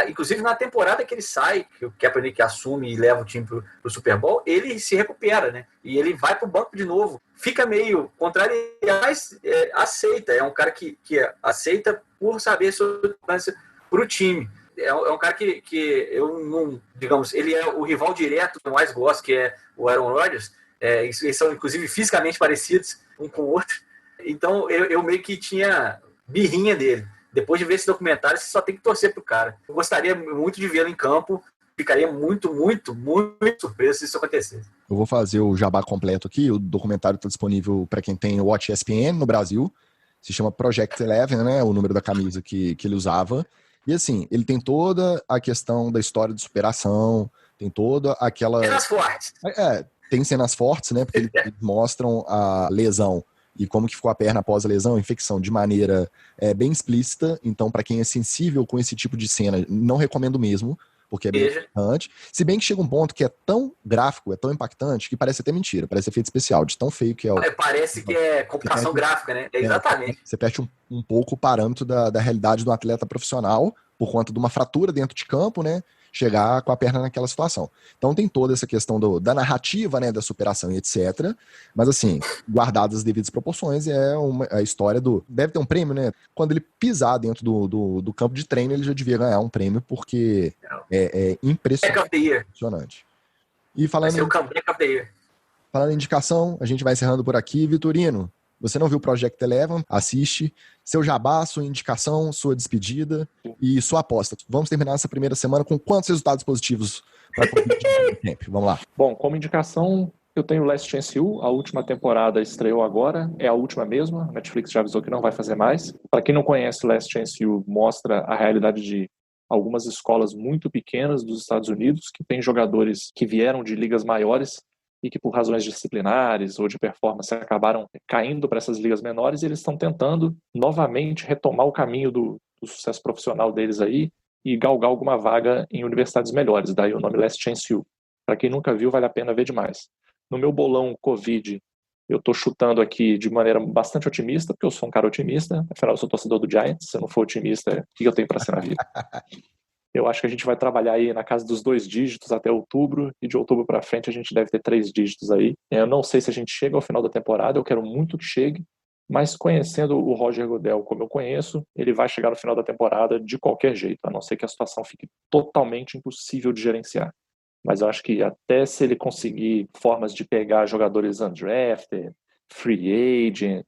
B: Inclusive na temporada que ele sai, que o Kaepernick assume e leva o time pro Super Bowl, ele se recupera, né? E ele vai pro banco de novo. Fica meio contrário, mas aceita. É um cara que aceita por saber sua importância pro time. É um cara que eu não... Digamos, ele é o rival direto que eu mais gosto, que é o Aaron Rodgers. Eles são, inclusive, fisicamente parecidos um com o outro. Então, eu meio que tinha birrinha dele. Depois de ver esse documentário, você só tem que torcer pro cara. Eu gostaria muito de vê-lo em campo. Ficaria muito, muito, muito surpreso se isso acontecesse.
A: Eu vou fazer o jabá completo aqui. O documentário está disponível para quem tem o Watch ESPN no Brasil. Se chama Project Eleven, né? O número da camisa que ele usava. E assim, ele tem toda a questão da história de superação, tem toda aquela...
B: Cenas fortes.
A: Tem cenas fortes, né? Porque eles mostram a lesão e como que ficou a perna após a lesão, a infecção, de maneira bem explícita. Então, para quem é sensível com esse tipo de cena, não recomendo mesmo, porque é bem impactante. Se bem que chega um ponto que é tão gráfico, é tão impactante, que parece até mentira, parece efeito especial, de tão feio que é.
B: Parece que é computação gráfica, né? Exatamente.
A: Você perde um pouco o parâmetro da realidade de um atleta profissional, por conta de uma fratura dentro de campo, né? chegar com a perna naquela situação. Então tem toda essa questão da narrativa, né, da superação e etc. Mas assim, guardadas as devidas proporções, a história deve ter um prêmio, né? Quando ele pisar dentro do campo de treino, ele já devia ganhar um prêmio, porque é impressionante. E falando em indicação, a gente vai encerrando por aqui. Vitorino, você não viu o Project Eleven? Assiste. Seu jabá, sua indicação, sua despedida e sua aposta. Vamos terminar essa primeira semana com quantos resultados positivos para a Vamos lá.
C: Bom, como indicação, eu tenho Last Chance U. A última temporada estreou agora. É a última mesmo. A Netflix já avisou que não vai fazer mais. Para quem não conhece, Last Chance U mostra a realidade de algumas escolas muito pequenas dos Estados Unidos que têm jogadores que vieram de ligas maiores e que por razões disciplinares ou de performance acabaram caindo para essas ligas menores, e eles estão tentando novamente retomar o caminho do sucesso profissional deles aí e galgar alguma vaga em universidades melhores. Daí o nome Last Chance U. Para quem nunca viu, vale a pena ver demais. No meu bolão Covid, eu estou chutando aqui de maneira bastante otimista, porque eu sou um cara otimista, afinal eu sou torcedor do Giants. Se eu não for otimista, o que eu tenho para ser na vida? Eu acho que a gente vai trabalhar aí na casa dos 2 dígitos até outubro, e de outubro para frente a gente deve ter 3 dígitos aí. Eu não sei se a gente chega ao final da temporada, eu quero muito que chegue, mas conhecendo o Roger Goodell como eu conheço, ele vai chegar no final da temporada de qualquer jeito, a não ser que a situação fique totalmente impossível de gerenciar. Mas eu acho que até se ele conseguir formas de pegar jogadores undrafted, free agent,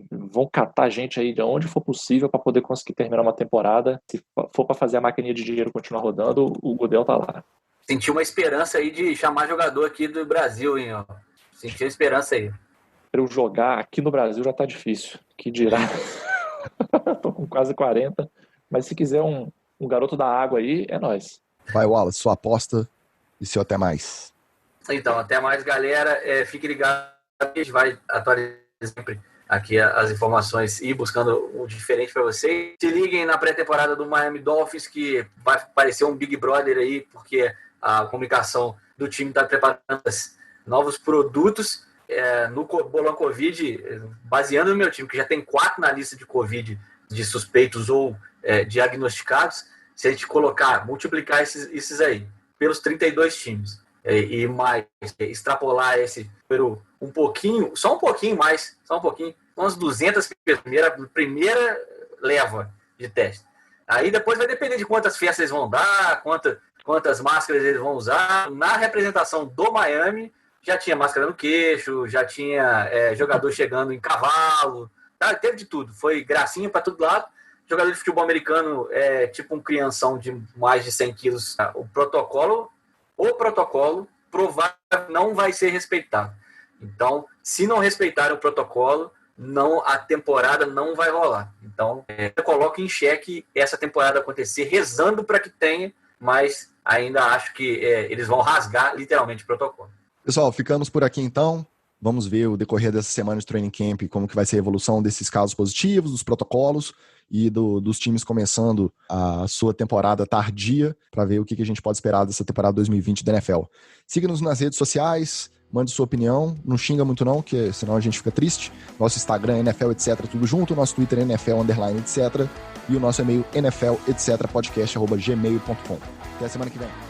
C: vão catar gente aí de onde for possível para poder conseguir terminar uma temporada. Se for para fazer a maquininha de dinheiro continuar rodando, o Goodell tá lá.
B: Senti uma esperança aí de chamar jogador aqui do Brasil, hein? Ó. Senti uma esperança aí.
C: Para eu jogar aqui no Brasil já tá difícil. Que dirá? Tô com quase 40. Mas se quiser um garoto da água aí, é nóis.
A: Vai, Wallace, sua aposta e seu até mais.
B: Então, até mais, galera. Fique ligado, a gente vai atualizar sempre aqui as informações e buscando o diferente para vocês. Se liguem na pré-temporada do Miami Dolphins, que vai parecer um Big Brother aí, porque a comunicação do time está preparando novos produtos. No bolão Covid, baseando no meu time, que já tem 4 na lista de Covid, de suspeitos ou diagnosticados, se a gente multiplicar esses aí pelos 32 times e mais extrapolar esse pelo só um pouquinho mais, umas 200 primeira leva de teste. Aí depois vai depender de quantas festas eles vão dar, quantas máscaras eles vão usar. Na representação do Miami, já tinha máscara no queixo, já tinha jogador chegando em cavalo, tá? Teve de tudo, foi gracinha para todo lado. Jogador de futebol americano é tipo um crianção de mais de 100 quilos. O protocolo provável não vai ser respeitado. Então, se não respeitar o protocolo, a temporada não vai rolar. Então, eu coloco em xeque essa temporada acontecer, rezando para que tenha, mas ainda acho que eles vão rasgar literalmente o protocolo.
A: Pessoal, ficamos por aqui então. Vamos ver o decorrer dessa semana de training camp, como que vai ser a evolução desses casos positivos, dos protocolos e dos times começando a sua temporada tardia, para ver o que a gente pode esperar dessa temporada 2020 da NFL. Siga-nos nas redes sociais, mande sua opinião, não xinga muito não, que senão a gente fica triste. Nosso Instagram, NFL, etc, tudo junto, nosso Twitter, NFL, _, etc, e o nosso e-mail, NFL, etc, podcast, @gmail.com. Até a semana que vem.